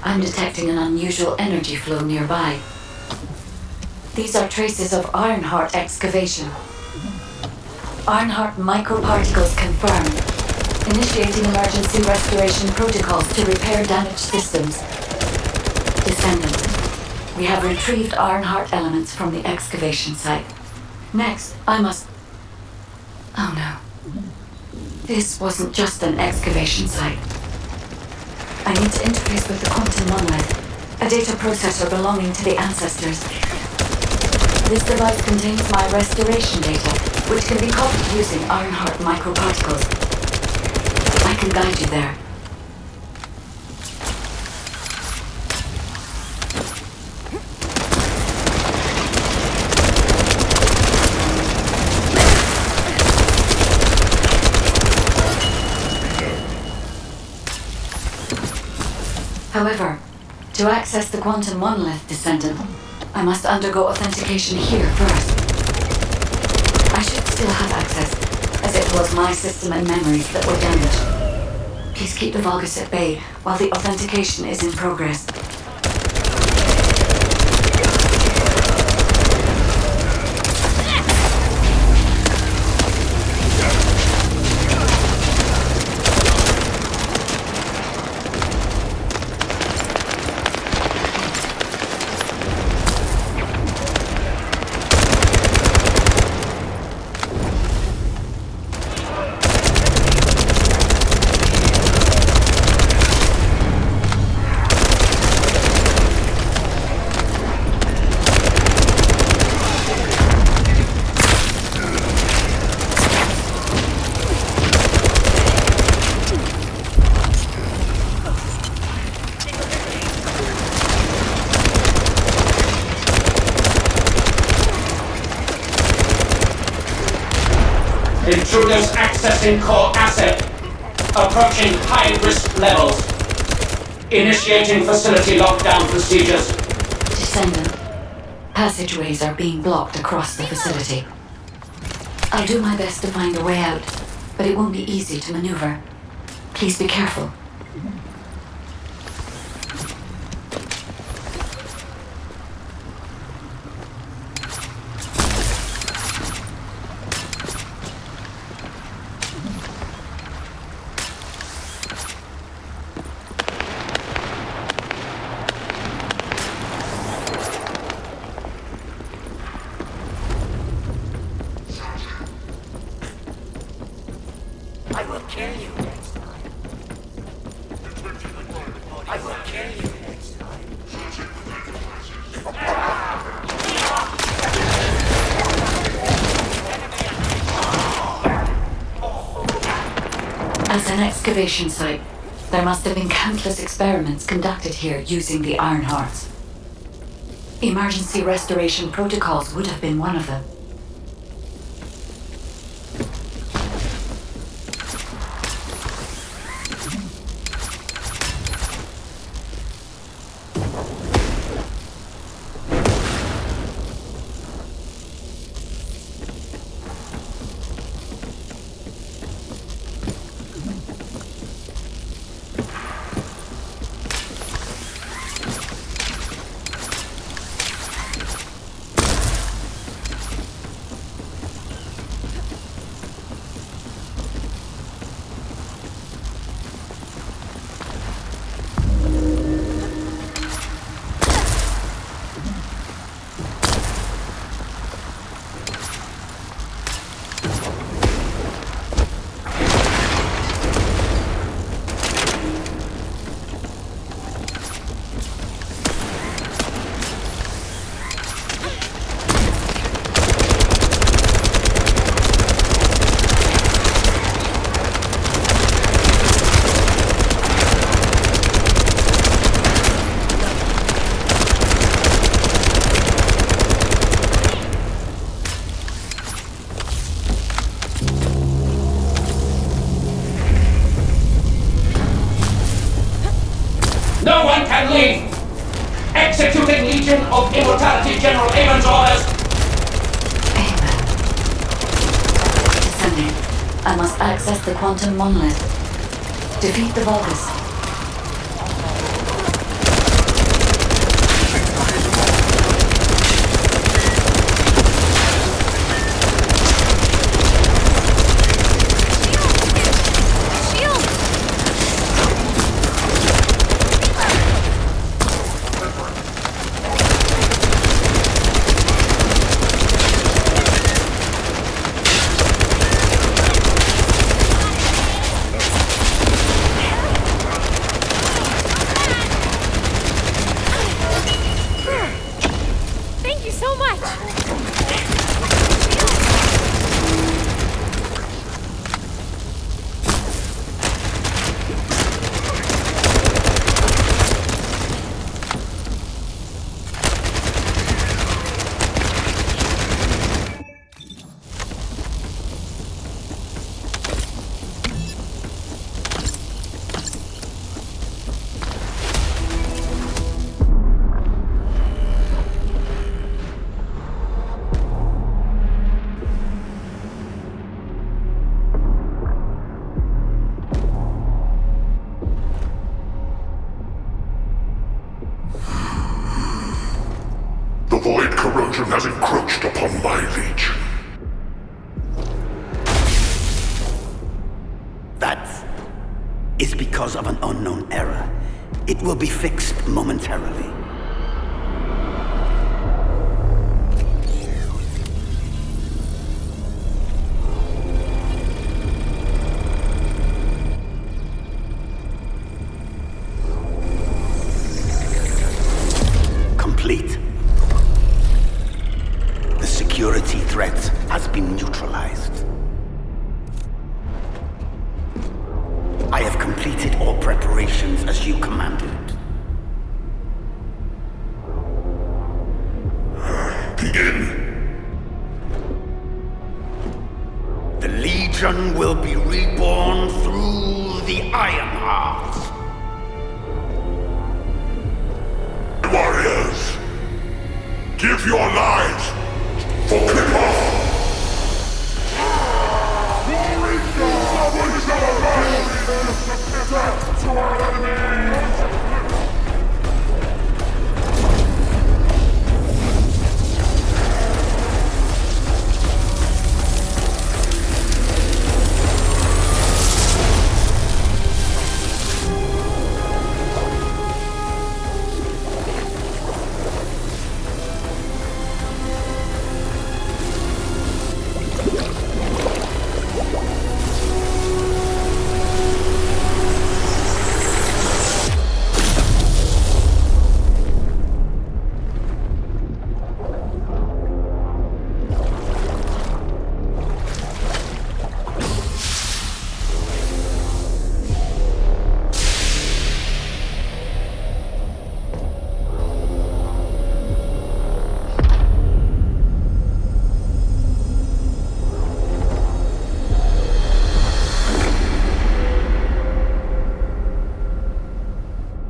I'm detecting an unusual energy flow nearby. These are traces of Arnhart excavation. Arnhart microparticles confirmed. Initiating emergency restoration protocols to repair damaged systems. Descendant, we have retrieved Arnhart elements from the excavation site. Next, I must... Oh no. This wasn't just an excavation site. I need to interface with the quantum monolith, a data processor belonging to the ancestors. This device contains my restoration data, which can be copied using Arnhart microparticles. I can guide you there. However, to access the quantum monolith, Descendant, I must undergo authentication here first. I should still have access, as it was my system and memories that were damaged. Please keep the Vulgus at bay while the authentication is in progress. Intruders accessing core asset. Approaching high-risk levels. Initiating facility lockdown procedures. Descendant, passageways are being blocked across the facility. I'll do my best to find a way out. but it won't be easy to maneuver. Please be careful. As an excavation site, there must have been countless experiments conducted here using the Iron Hearts. Emergency restoration protocols would have been one of them. Executing Legion of Immortality General Amon's orders. Amen. Descending. I must access the quantum monolith. Defeat the Vulgus. The void corrosion has encroached upon my legion. That is because of an unknown error. It will be fixed momentarily. Complete. The security threat has been neutralized. I have completed all preparations as you commanded. Begin. The Legion will be reborn through the Iron Heart. Warriors, give your lives for Kippa!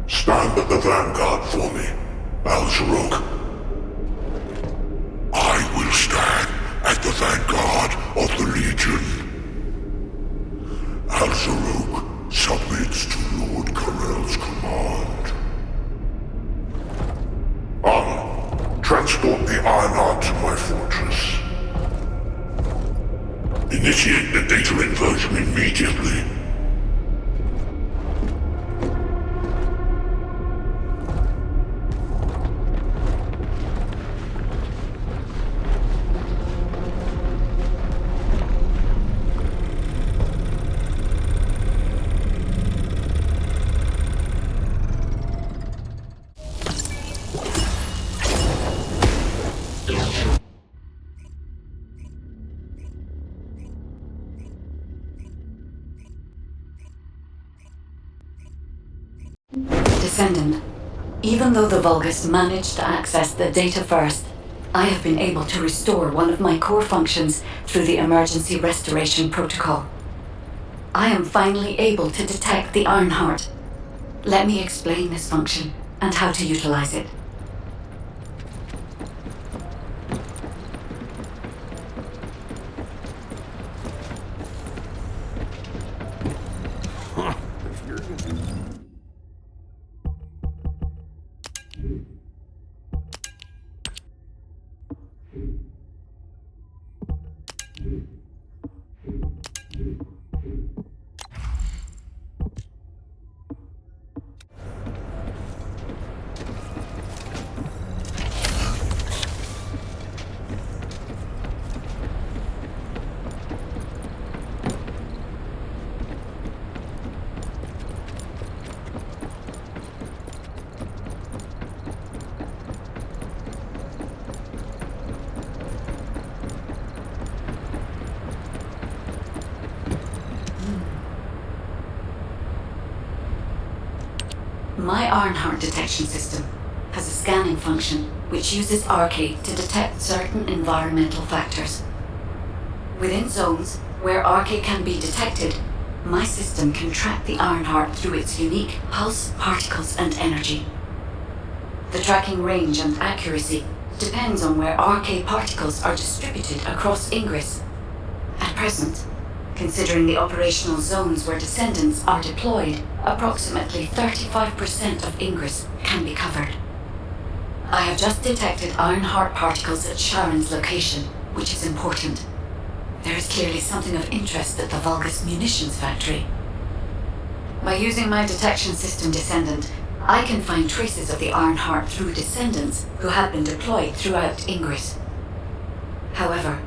Stand at the vanguard for me, Al-Zaruk. I will stand at the vanguard of the Legion. Al-Zaruk submits to Lord Karel's command. Transport the Ironheart to my fortress. Initiate the data inversion immediately. Descendant, even though the Vulgus managed to access the data first, I have been able to restore one of my core functions through the emergency restoration protocol. I am finally able to detect the Ironheart. Let me explain this function and how to utilize it. My Ironheart detection system has a scanning function which uses Arcade to detect certain environmental factors. Within zones where Arcade can be detected, my system can track the Ironheart through its unique pulse, particles, and energy. The tracking range and accuracy depends on where Arcade particles are distributed across Ingress. At present, considering the operational zones where Descendants are deployed, approximately 35% of Ingress can be covered. I have just detected Ironheart particles at Sharon's location, which is important. There is clearly something of interest at the Vulgus munitions factory. By using my detection system Descendant, I can find traces of the Ironheart through Descendants who have been deployed throughout Ingress. However,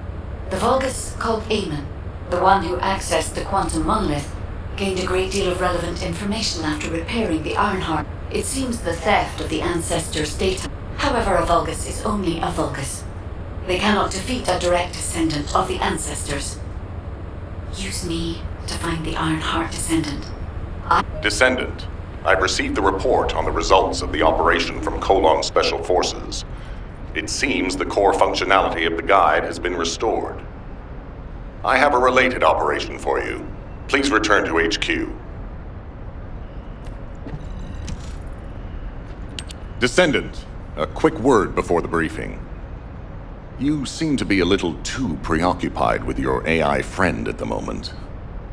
the Vulgus called Eamon, the one who accessed the quantum monolith, gained a great deal of relevant information after repairing the Ironheart. It seems the theft of the ancestors' data. However, a Vulgus is only a Vulgus. They cannot defeat a direct descendant of the ancestors. Use me to find the Ironheart descendant. Descendant, I've received the report on the results of the operation from Colon Special Forces. It seems the core functionality of the guide has been restored. I have a related operation for you. Please return to HQ. Descendant, a quick word before the briefing. You seem to be a little too preoccupied with your AI friend at the moment.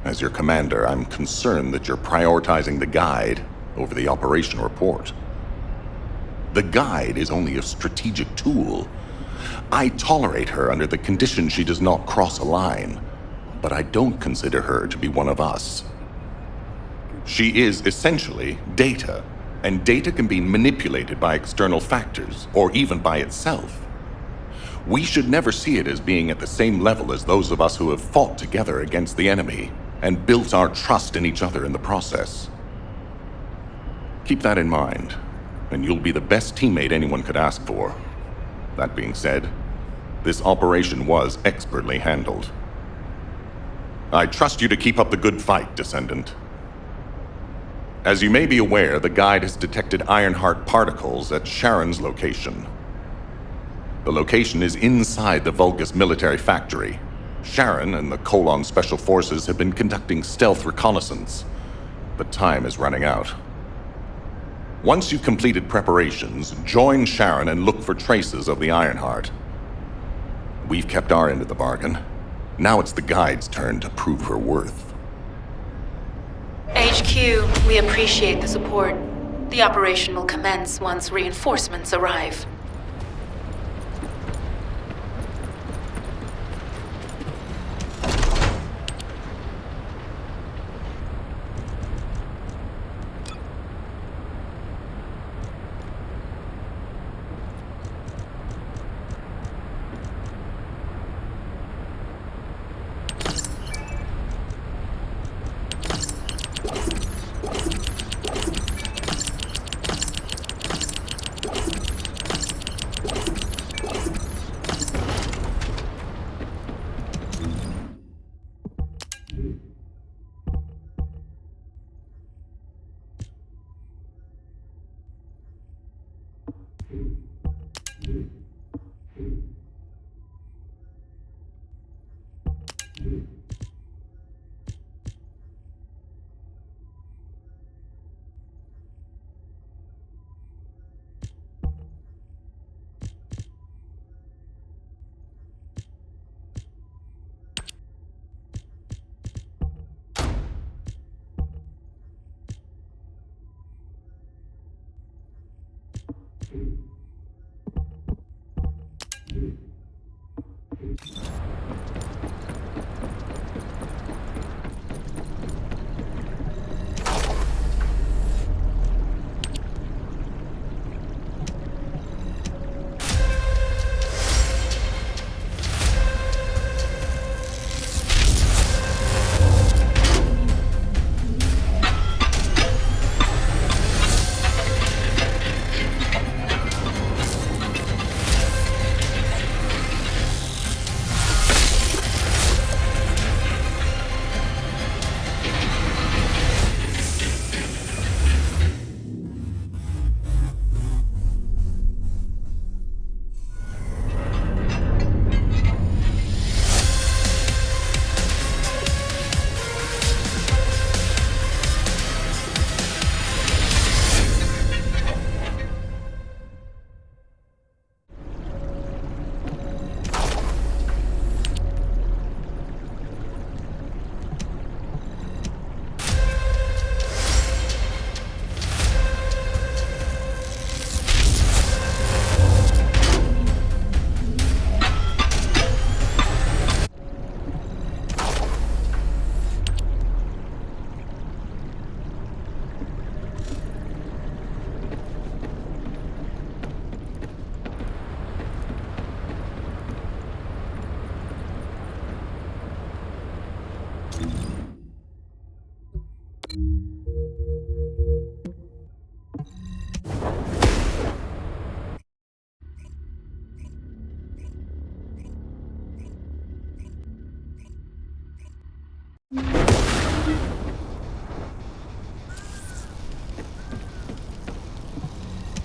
As your commander, I'm concerned that you're prioritizing the guide over the operation report. The guide is only a strategic tool. I tolerate her under the condition she does not cross a line, but I don't consider her to be one of us. She is essentially data, and data can be manipulated by external factors, or even by itself. We should never see it as being at the same level as those of us who have fought together against the enemy and built our trust in each other in the process. Keep that in mind, and you'll be the best teammate anyone could ask for. That being said, this operation was expertly handled. I trust you to keep up the good fight, Descendant. As you may be aware, the guide has detected Ironheart particles at Sharon's location. The location is inside the Vulgus military factory. Sharon and the Colon Special Forces have been conducting stealth reconnaissance, but time is running out. Once you've completed preparations, join Sharon and look for traces of the Ironheart. We've kept our end of the bargain. Now it's the guide's turn to prove her worth. HQ, we appreciate the support. The operation will commence once reinforcements arrive.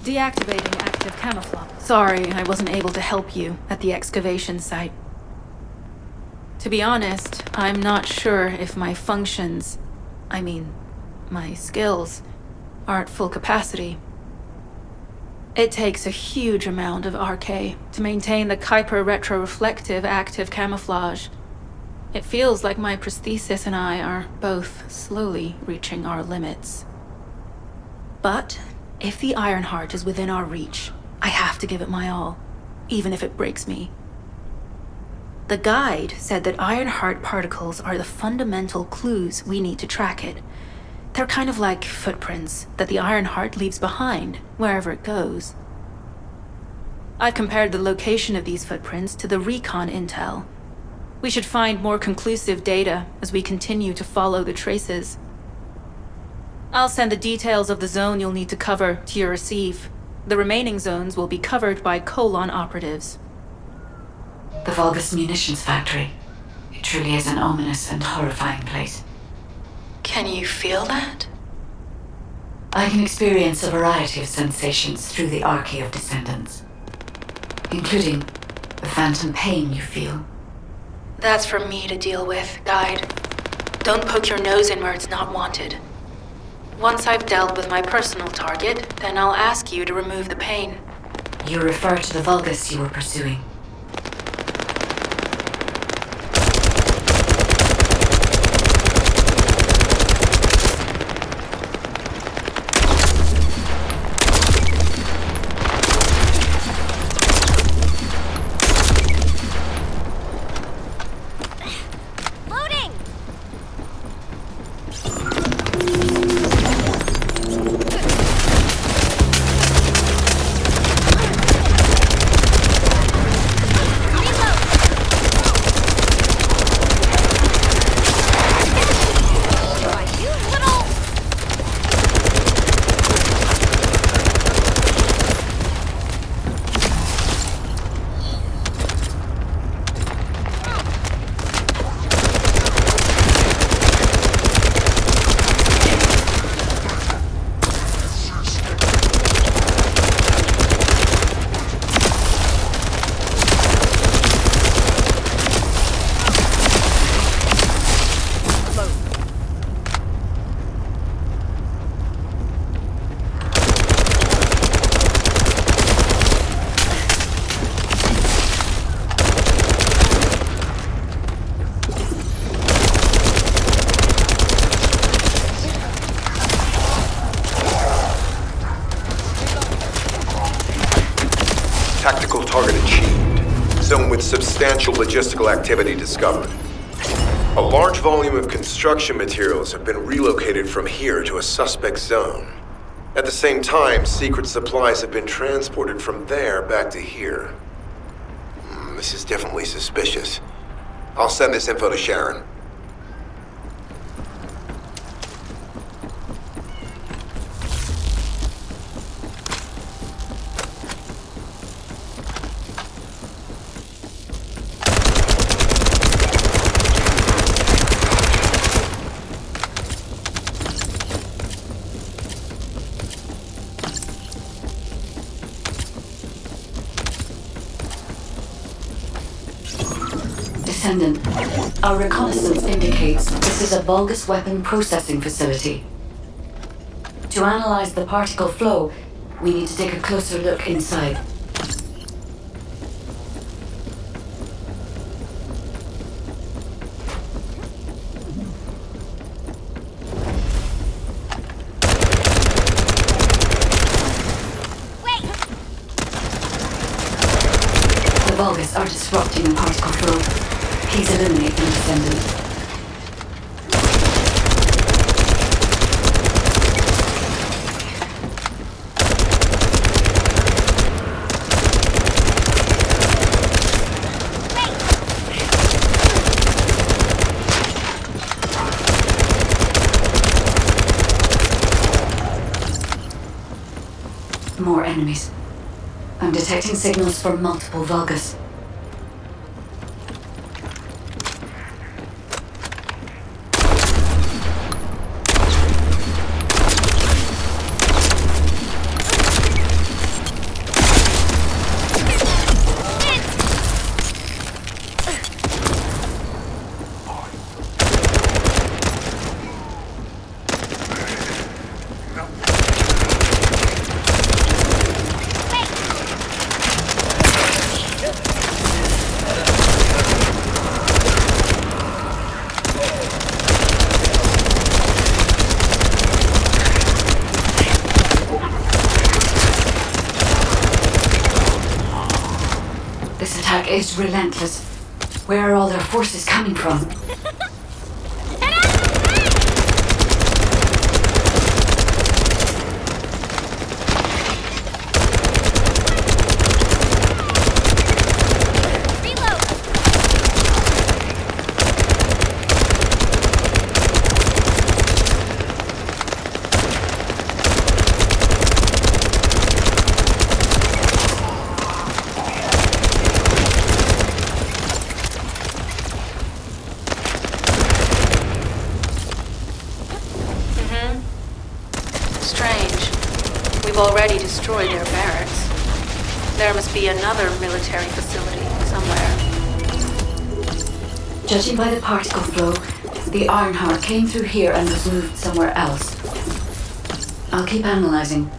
Deactivating active camouflage. Sorry, I wasn't able to help you at the excavation site. To be honest, I'm not sure if my functions, my skills, are at full capacity. It takes a huge amount of RK to maintain the Kuiper retroreflective active camouflage. It feels like my prosthesis and I are both slowly reaching our limits. But if the Ironheart is within our reach, I have to give it my all, even if it breaks me. The guide said that Ironheart particles are the fundamental clues we need to track it. They're kind of like footprints that the Ironheart leaves behind wherever it goes. I've compared the location of these footprints to the recon intel. We should find more conclusive data as we continue to follow the traces. I'll send the details of the zone you'll need to cover to your receive. The remaining zones will be covered by Colon operatives. The Vulgus munitions factory. It truly is an ominous and horrifying place. Can you feel that? I can experience a variety of sensations through the archy of Descendants, including the phantom pain you feel. That's for me to deal with, Guide. Don't poke your nose in where it's not wanted. Once I've dealt with my personal target, then I'll ask you to remove the pain. You refer to the Vulgus you were pursuing. Tactical target achieved. Zone with substantial logistical activity discovered. A large volume of construction materials have been relocated from here to a suspect zone. At the same time, secret supplies have been transported from there back to here. This is definitely suspicious. I'll send this info to Sharon. Descendant, our reconnaissance indicates this is a Vulgus weapon processing facility. To analyze the particle flow, we need to take a closer look inside. The Vulgus are disrupting the particle flow. Please eliminate them, Descendant. More enemies. I'm detecting signals from multiple Vulgus. is relentless. Where are all their forces coming from? Already destroyed their barracks. There must be another military facility somewhere. Judging by the particle flow, the Ironheart came through here and was moved somewhere else. I'll keep analyzing.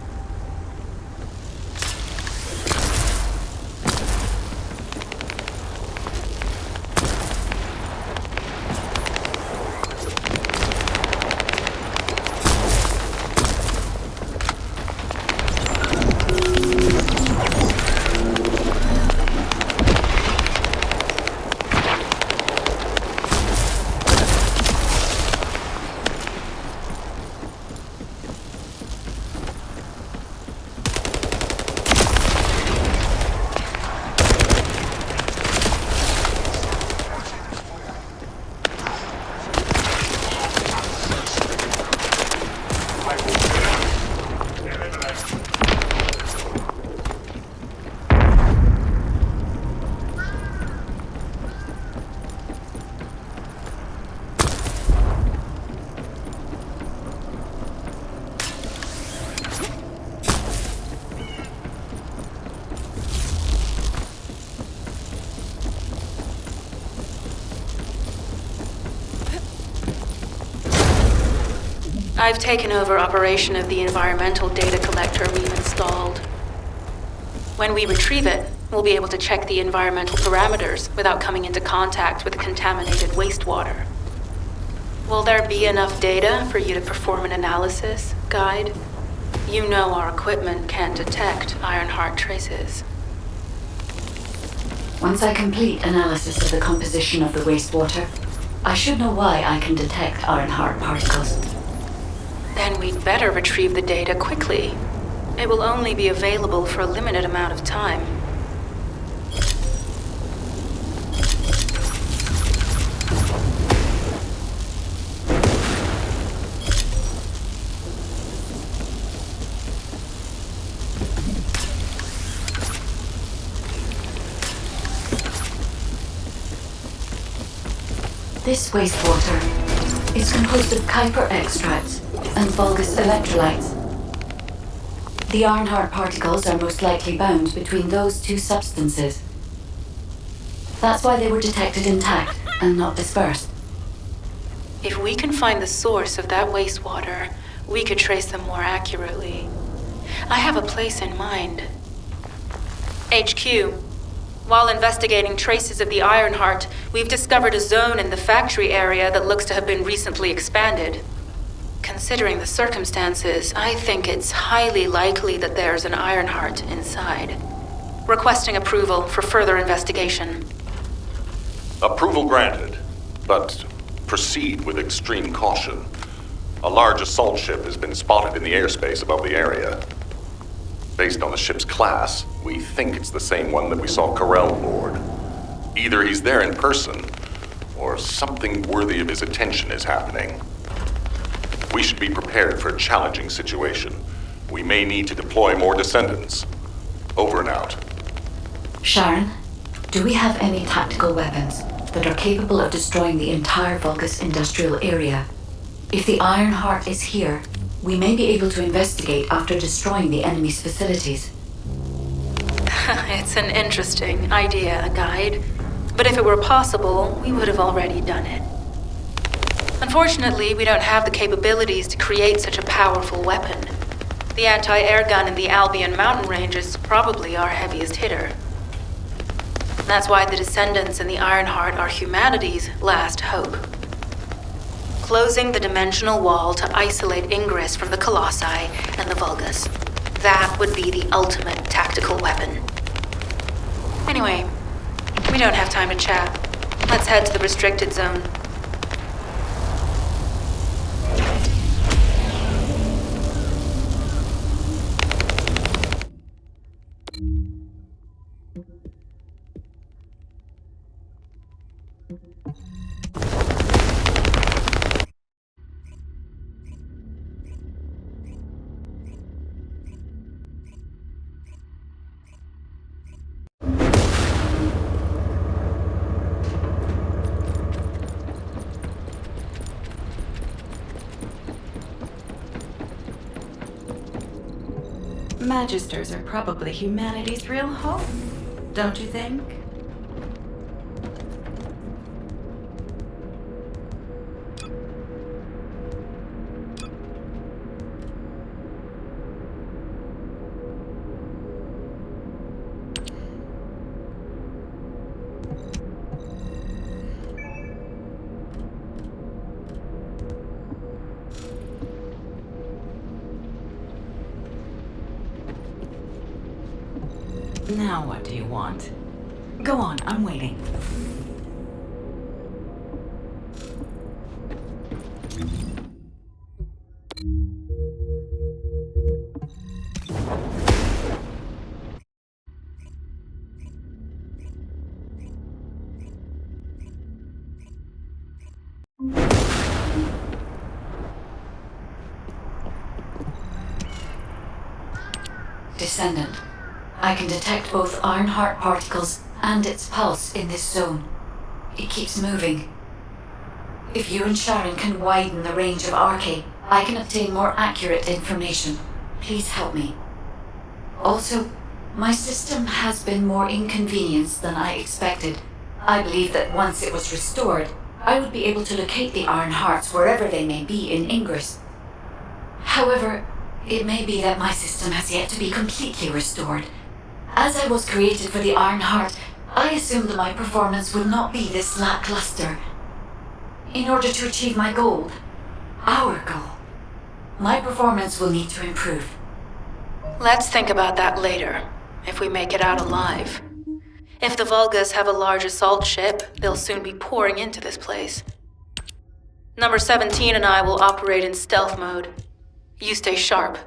I've taken over operation of the environmental data collector we've installed. When we retrieve it, we'll be able to check the environmental parameters without coming into contact with contaminated wastewater. Will there be enough data for you to perform an analysis, Guide? You know our equipment can't detect Ironheart traces. Once I complete analysis of the composition of the wastewater, I should know why I can detect Ironheart particles. Then we'd better retrieve the data quickly. It will only be available for a limited amount of time. This wastewater is composed of Kuiper extracts and Vulgus electrolytes. The Ironheart particles are most likely bound between those two substances. That's why they were detected intact and not dispersed. If we can find the source of that wastewater, we could trace them more accurately. I have a place in mind. HQ. While investigating traces of the Ironheart, we've discovered a zone in the factory area that looks to have been recently expanded. Considering the circumstances, I think it's highly likely that there's an Ironheart inside. Requesting approval for further investigation. Approval granted, but proceed with extreme caution. A large assault ship has been spotted in the airspace above the area. Based on the ship's class, we think it's the same one that we saw Corell aboard. Either he's there in person, or something worthy of his attention is happening. We should be prepared for a challenging situation. We may need to deploy more descendants. Over and out. Sharon, do we have any tactical weapons that are capable of destroying the entire Vulgus industrial area? If the Ironheart is here, we may be able to investigate after destroying the enemy's facilities. It's an interesting idea, Guide. But if it were possible, we would have already done it. Unfortunately, we don't have the capabilities to create such a powerful weapon. The anti-air gun in the Albion mountain range is probably our heaviest hitter. That's why the Descendants and the Ironheart are humanity's last hope. Closing the dimensional wall to isolate ingress from the Colossi and the Vulgus. That would be the ultimate tactical weapon. Anyway, We don't have time to chat. Let's head to the restricted zone. Magisters are probably humanity's real hope, don't you think? Now what do you want? Go on, I'm waiting. Descendant. I can detect both Ironheart particles and its pulse in this zone. It keeps moving. If you and Sharon can widen the range of Arche, I can obtain more accurate information. Please help me. Also, my system has been more inconvenienced than I expected. I believe that once it was restored, I would be able to locate the Ironhearts wherever they may be in Ingress. However, it may be that my system has yet to be completely restored. As I was created for the Ironheart, I assumed that my performance would not be this lackluster. In order to achieve my goal, our goal, my performance will need to improve. Let's think about that later, if we make it out alive. If the Vulgus have a large assault ship, they'll soon be pouring into this place. Number 17 and I will operate in stealth mode. You stay sharp.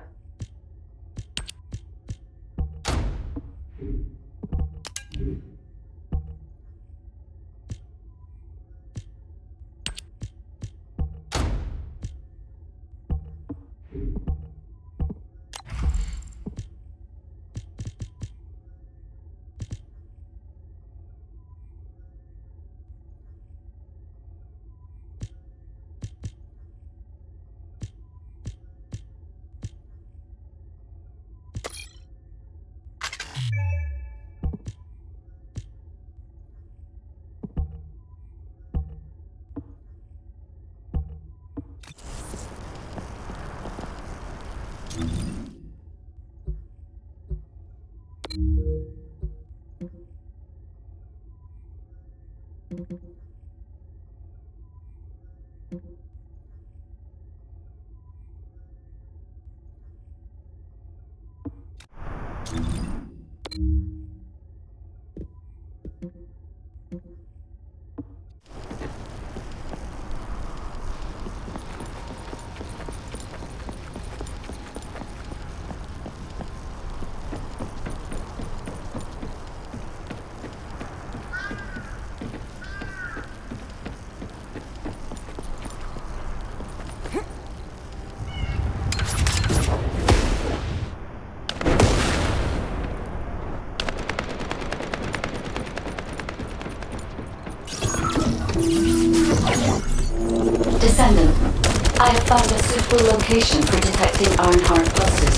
Descendant, I have found a suitable location for detecting Ironheart pulses.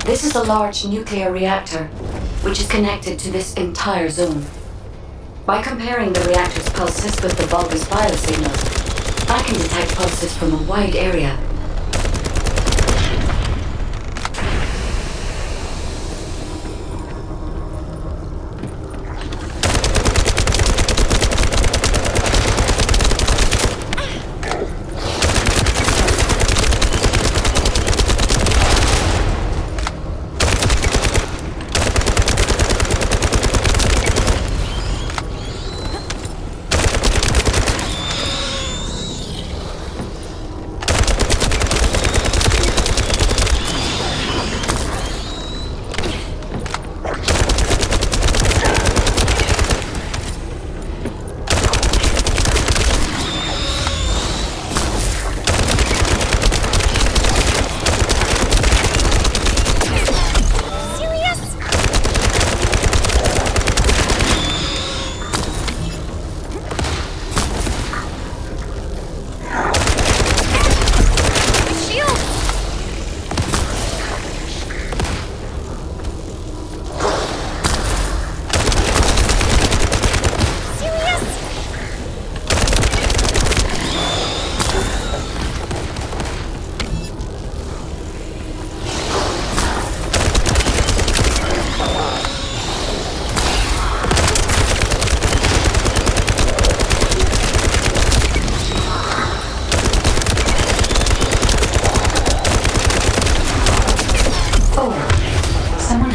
This is a large nuclear reactor, which is connected to this entire zone. By comparing the reactor's pulses with the Vulgus biosignals, I can detect pulses from a wide area.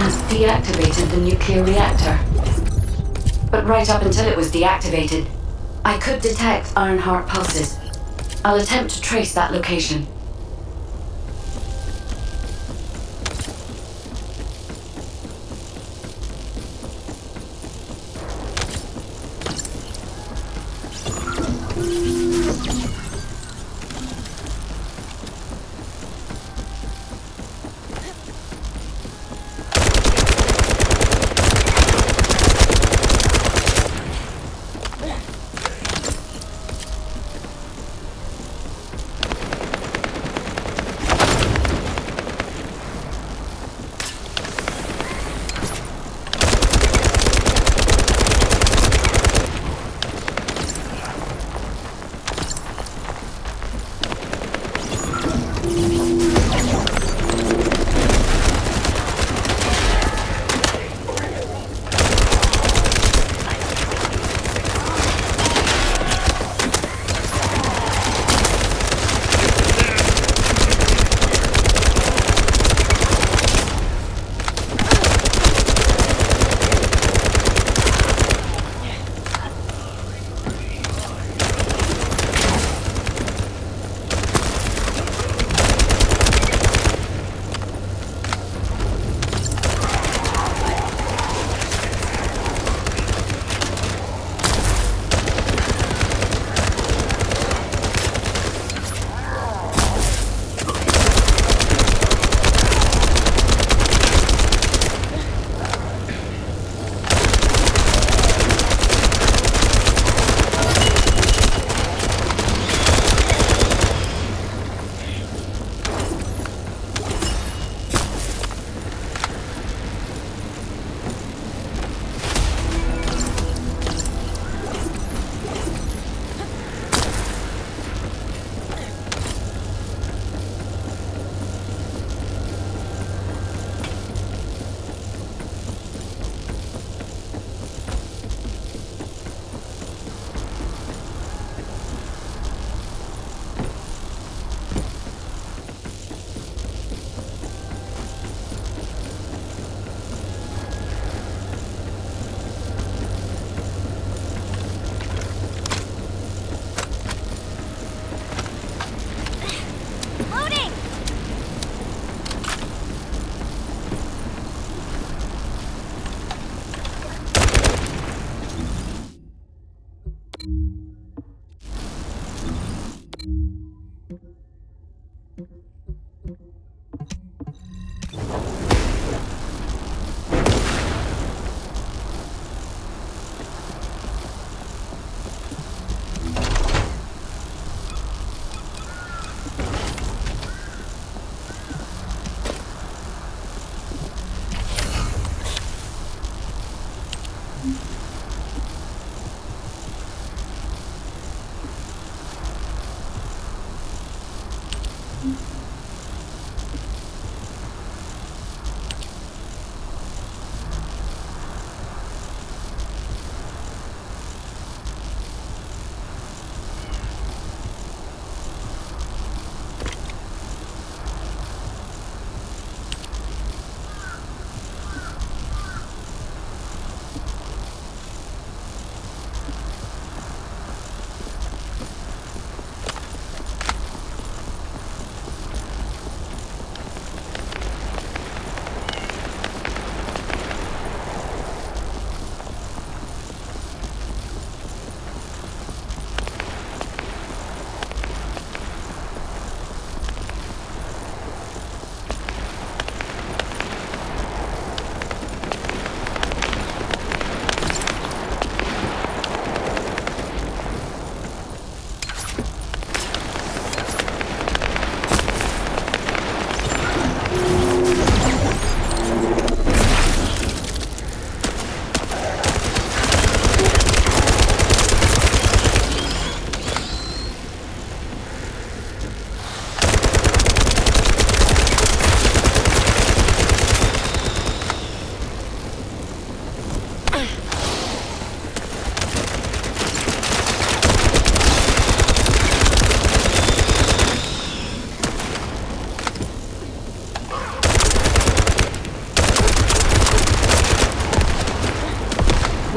has deactivated the nuclear reactor. But right up until it was deactivated, I could detect Ironheart pulses. I'll attempt to trace that location.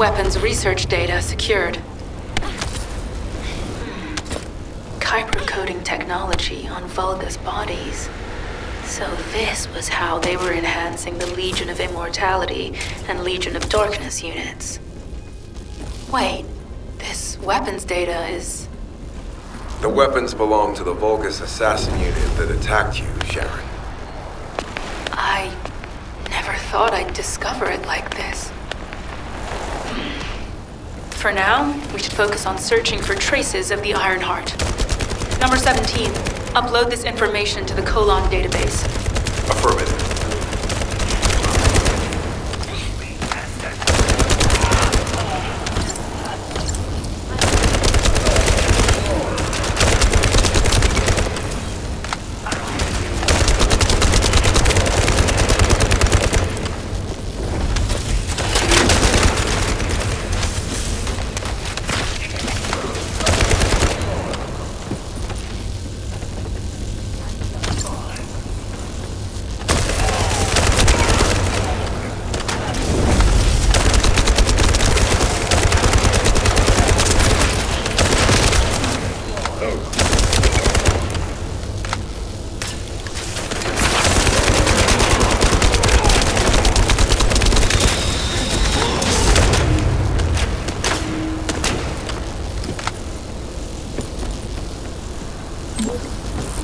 Weapons research data secured. Kuiper coding technology on Vulgus bodies. So this was how they were enhancing the Legion of Immortality and Legion of Darkness units. Wait, this weapons data is... The weapons belong to the Vulgus assassin unit that attacked you, Sharon. I never thought I'd discover it like this. For now, we should focus on searching for traces of the Ironheart. Number 17, upload this information to the Colon database. Affirmative.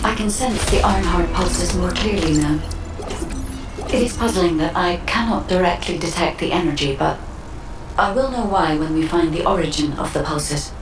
I can sense the Ironheart pulses more clearly now. It is puzzling that I cannot directly detect the energy, but I will know why when we find the origin of the pulses.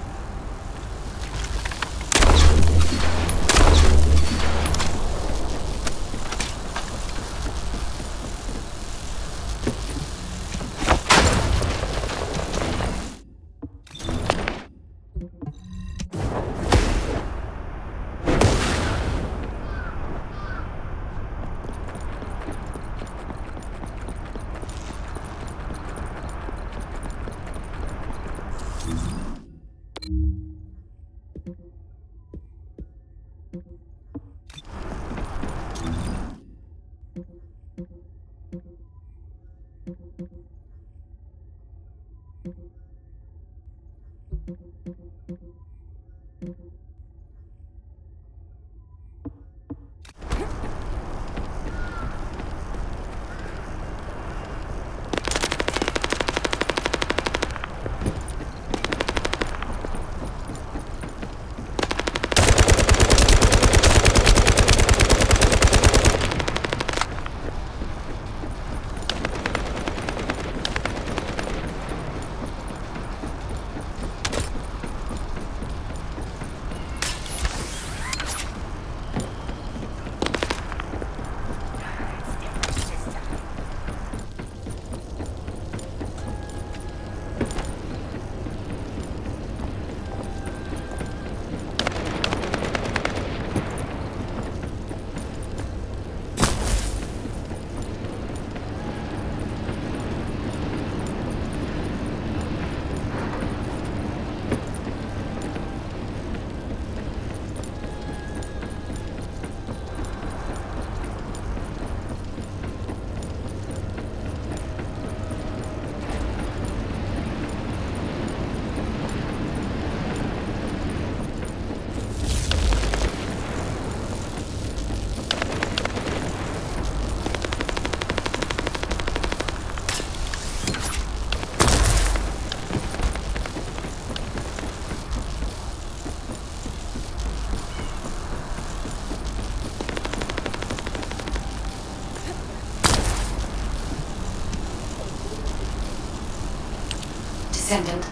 Descendant,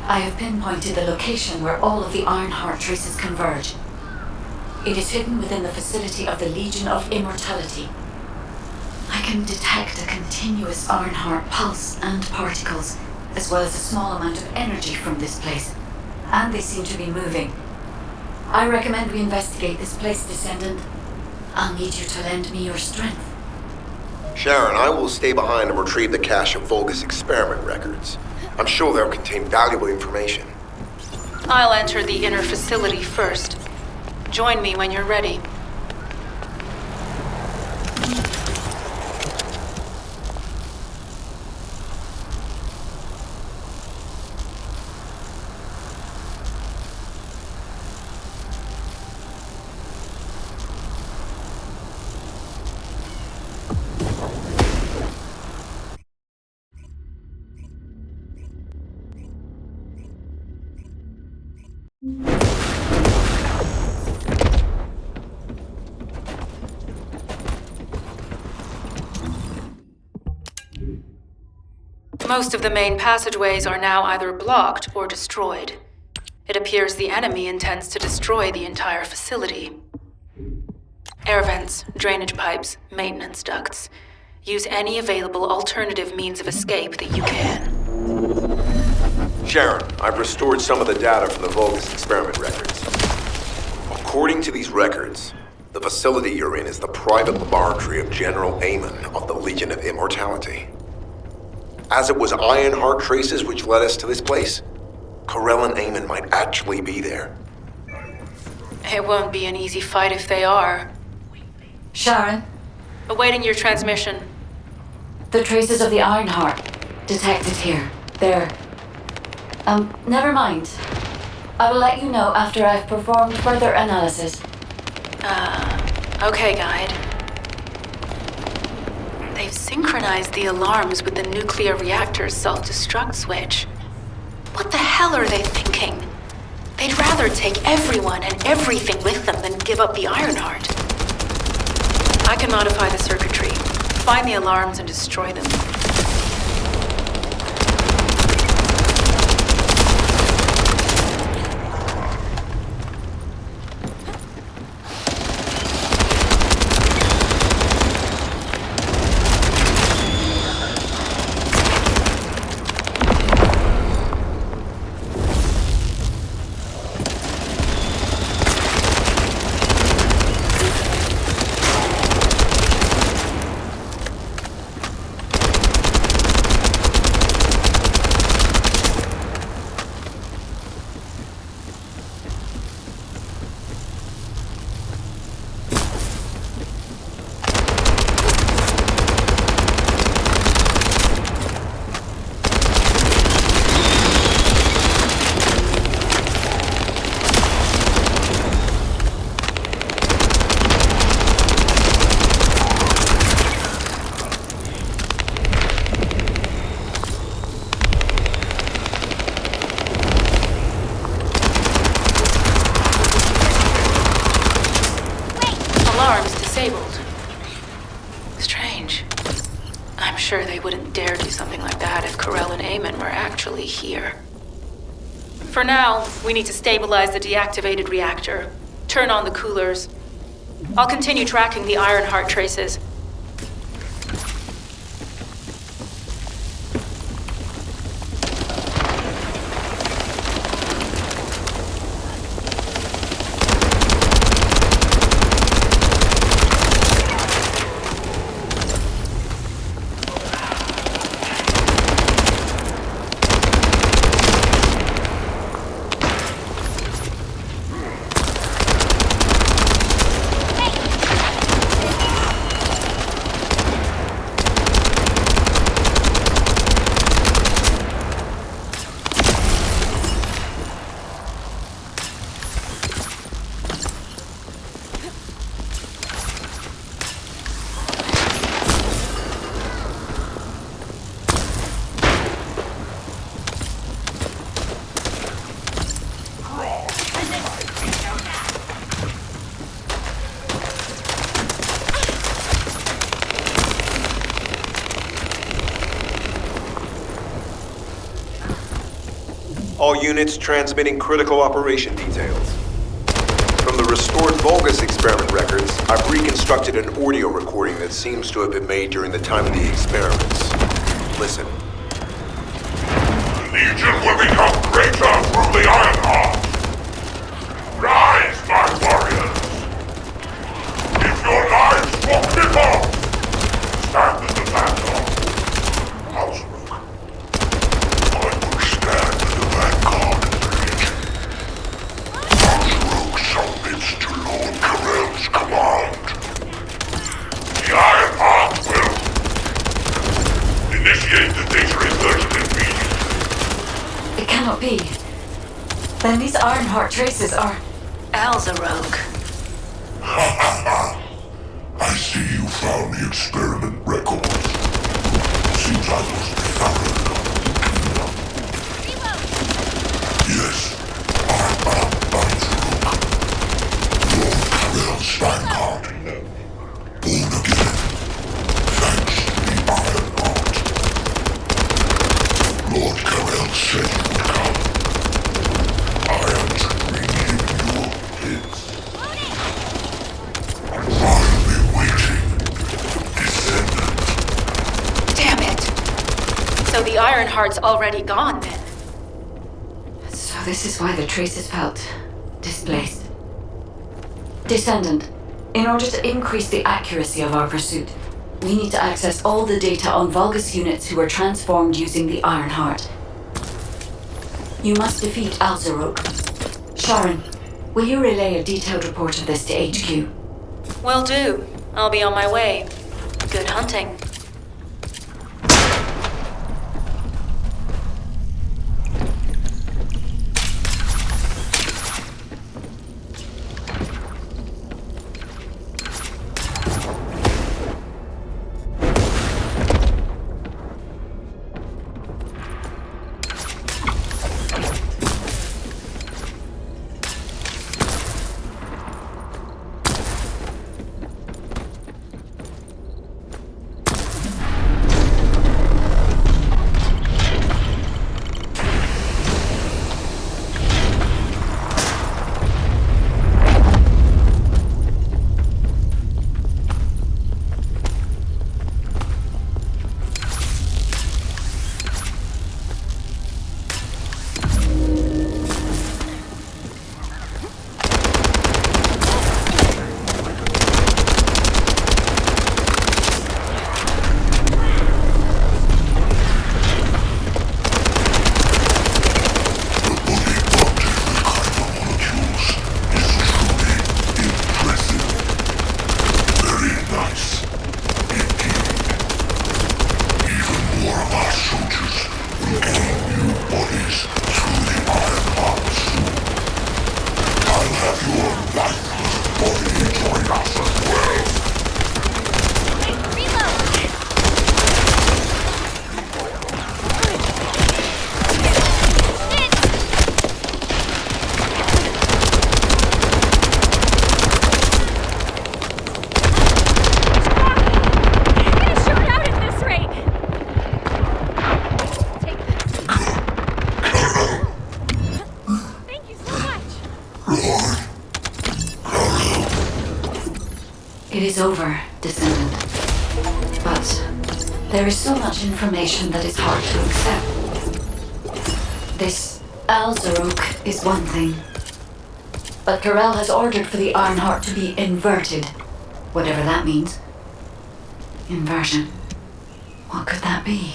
I have pinpointed the location where all of the Ironheart traces converge. It is hidden within the facility of the Legion of Immortality. I can detect a continuous Ironheart pulse and particles, as well as a small amount of energy from this place, and they seem to be moving. I recommend we investigate this place, Descendant. I'll need you to lend me your strength. Sharon, I will stay behind and retrieve the cache of Vulgus experiment records. I'm sure they'll contain valuable information. I'll enter the inner facility first. Join me when you're ready. Most of the main passageways are now either blocked or destroyed. It appears the enemy intends to destroy the entire facility. Air vents, drainage pipes, maintenance ducts. Use any available alternative means of escape that you can. Sharon, I've restored some of the data from the Vulgus experiment records. According to these records, the facility you're in is the private laboratory of General Amon of the Legion of Immortality. As it was Ironheart traces which led us to this place, Corell and Amon might actually be there. It won't be an easy fight if they are. Sharon, Awaiting your transmission. the traces of the Ironheart detected here. They're... never mind. I will let you know after I've performed further analysis. Okay, Guide. They've synchronized the alarms with the nuclear reactor's self-destruct switch. What the hell are they thinking? They'd rather take everyone and everything with them than give up the Ironheart. I can modify the circuitry, find the alarms and destroy them. Sure they wouldn't dare do something like that if Corell and Amon were actually here. For now, we need to stabilize the deactivated reactor, turn on the coolers. I'll continue tracking the Ironheart traces. All units transmitting critical operation details. From the restored Vulgus experiment records, I've reconstructed an audio recording that seems to have been made during the time of the experiments. Listen. The Legion will become greater through the Ironheart. Rise, my warriors. If your lives for people, stand at the vanguard. Housework. I will stand at the vanguard of the Legion. Housework submits to Lord Corell's command. The Ironheart will initiate the data inversion immediately. It cannot be. Then these Ironheart traces are... Al's a rogue. I see you found the experiment records. Seems I was thorough. Yes, I'm Lord Karel said you would come. I am to bring him your hits. I'll be waiting. Descendant. Damn it! So the Ironheart's already gone, then? So this is why the traces felt displaced. Descendant, in order to increase the accuracy of our pursuit, we need to access all the data on Vulgus units who were transformed using the Ironheart. You must defeat Alzarok. Sharon, will you relay a detailed report of this to HQ? Will do. I'll be on my way. Good hunting. It is over, Descendant. But there is so much information that is hard to accept. This Alzarok is one thing. But Karel has ordered for the Ironheart to be inverted. Whatever that means. Inversion. What could that be?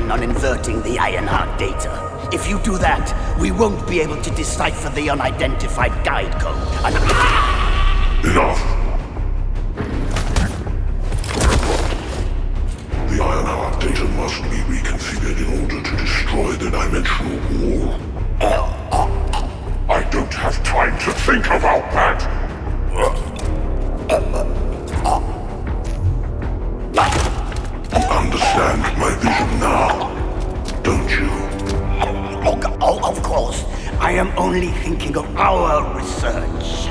On inverting the Ironheart data. If you do that, we won't be able to decipher the unidentified guide code. Enough! The Ironheart data must be reconfigured in order to destroy the dimensional wall. I don't have time to think about that! You understand my vision now, don't you? Oh, of course. I am only thinking of our research.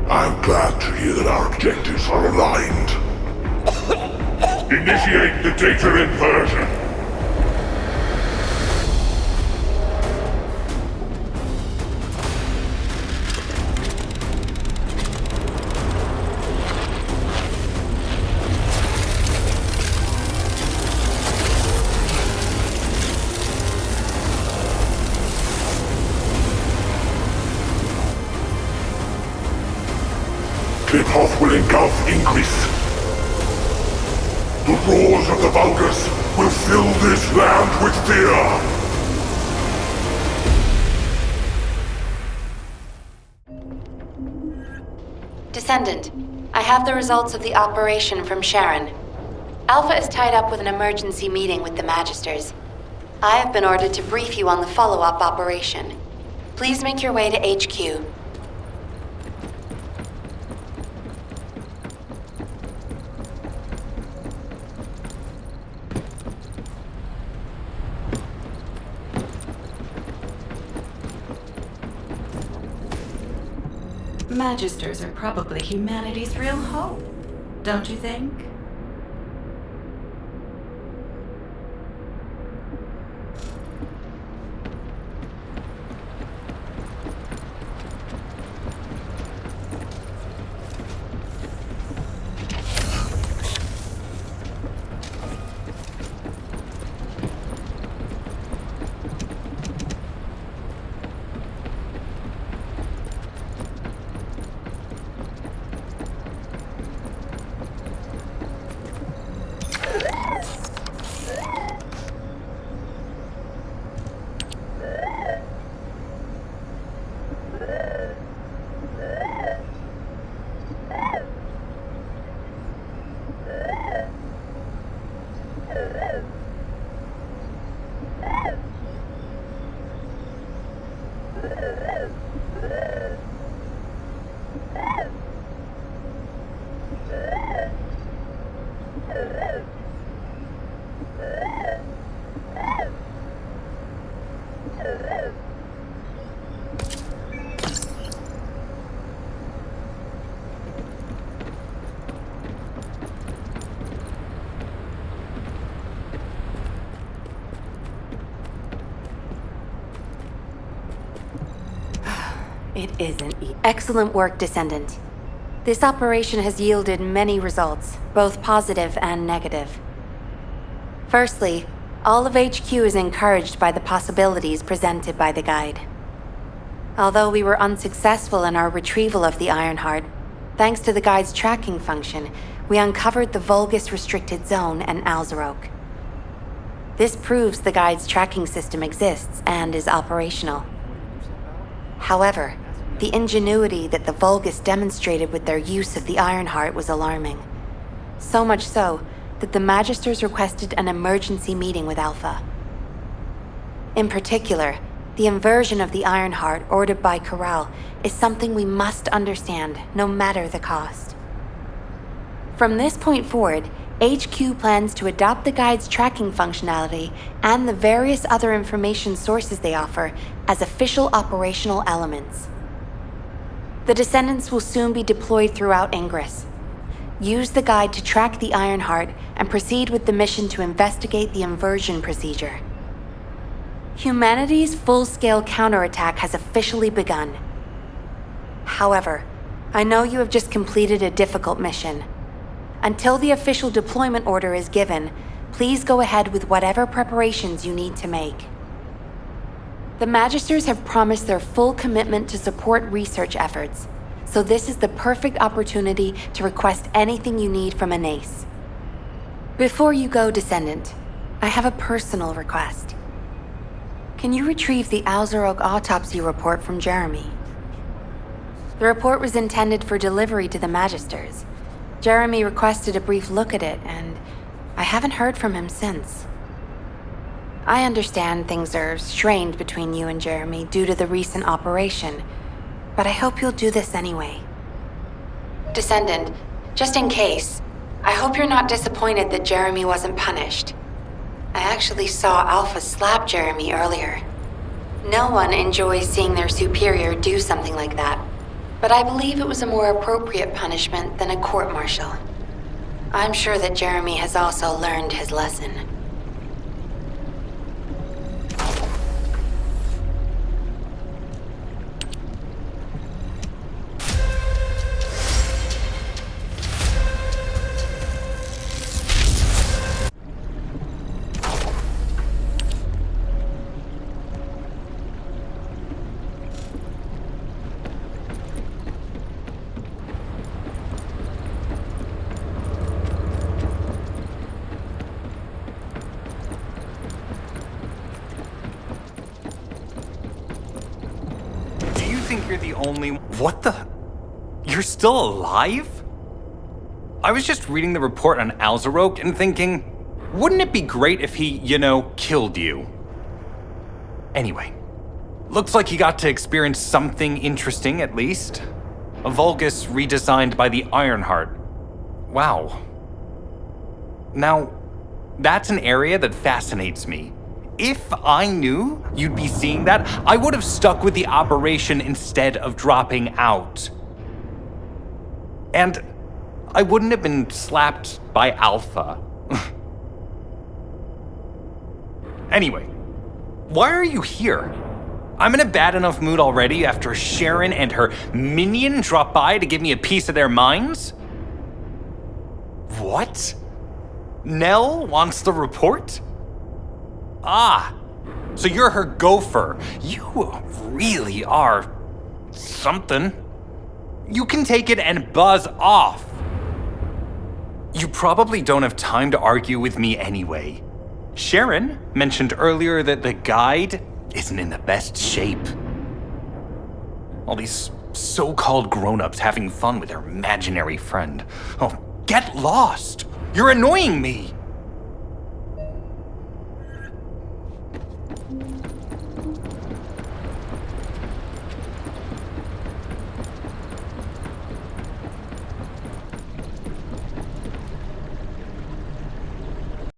I'm glad to hear that our objectives are aligned. Initiate the data inversion. Click-off will engulf increase. The roars of the Vulgus will fill this land with fear. Descendant, I have the results of the operation from Sharon. Alpha is tied up with an emergency meeting with the Magisters. I have been ordered to brief you on the follow-up operation. Please make your way to HQ. Magisters are probably humanity's real hope, don't you think? It isn't easy. Excellent work, Descendant. This operation has yielded many results, both positive and negative. Firstly, all of HQ is encouraged by the possibilities presented by the guide. Although we were unsuccessful in our retrieval of the Ironheart, thanks to the guide's tracking function, we uncovered the Vulgus restricted zone and Alzarok. This proves the guide's tracking system exists and is operational. However, the ingenuity that the Vulgus demonstrated with their use of the Ironheart was alarming. So much so that the Magisters requested an emergency meeting with Alpha. In particular, the inversion of the Ironheart ordered by Corral is something we must understand, no matter the cost. From this point forward, HQ plans to adopt the guide's tracking functionality and the various other information sources they offer as official operational elements. The Descendants will soon be deployed throughout Ingress. Use the guide to track the Ironheart and proceed with the mission to investigate the inversion procedure. Humanity's full-scale counterattack has officially begun. However, I know you have just completed a difficult mission. Until the official deployment order is given, please go ahead with whatever preparations you need to make. The Magisters have promised their full commitment to support research efforts, so this is the perfect opportunity to request anything you need from an ace. Before you go, Descendant, I have a personal request. Can you retrieve the Alzarok autopsy report from Jeremy? The report was intended for delivery to the Magisters. Jeremy requested a brief look at it, and I haven't heard from him since. I understand things are strained between you and Jeremy due to the recent operation, but I hope you'll do this anyway. Descendant, just in case, I hope you're not disappointed that Jeremy wasn't punished. I actually saw Alpha slap Jeremy earlier. No one enjoys seeing their superior do something like that, but I believe it was a more appropriate punishment than a court-martial. I'm sure that Jeremy has also learned his lesson. you're the only... What the... You're still alive? I was just reading the report on Alzarok and thinking, wouldn't it be great if he, killed you? Anyway, looks like he got to experience something interesting at least. A Vulgus redesigned by the Ironheart. Wow. Now, that's an area that fascinates me. If I knew you'd be seeing that, I would have stuck with the operation instead of dropping out. And I wouldn't have been slapped by Alpha. Anyway, why are you here? I'm in a bad enough mood already after Sharon and her minion drop by to give me a piece of their minds? What? Nell wants the report? Ah, so you're her gopher. You really are something. You can take it and buzz off. You probably don't have time to argue with me anyway. Sharon mentioned earlier that the guide isn't in the best shape. All these so-called grown-ups having fun with their imaginary friend. Oh, get lost! You're annoying me!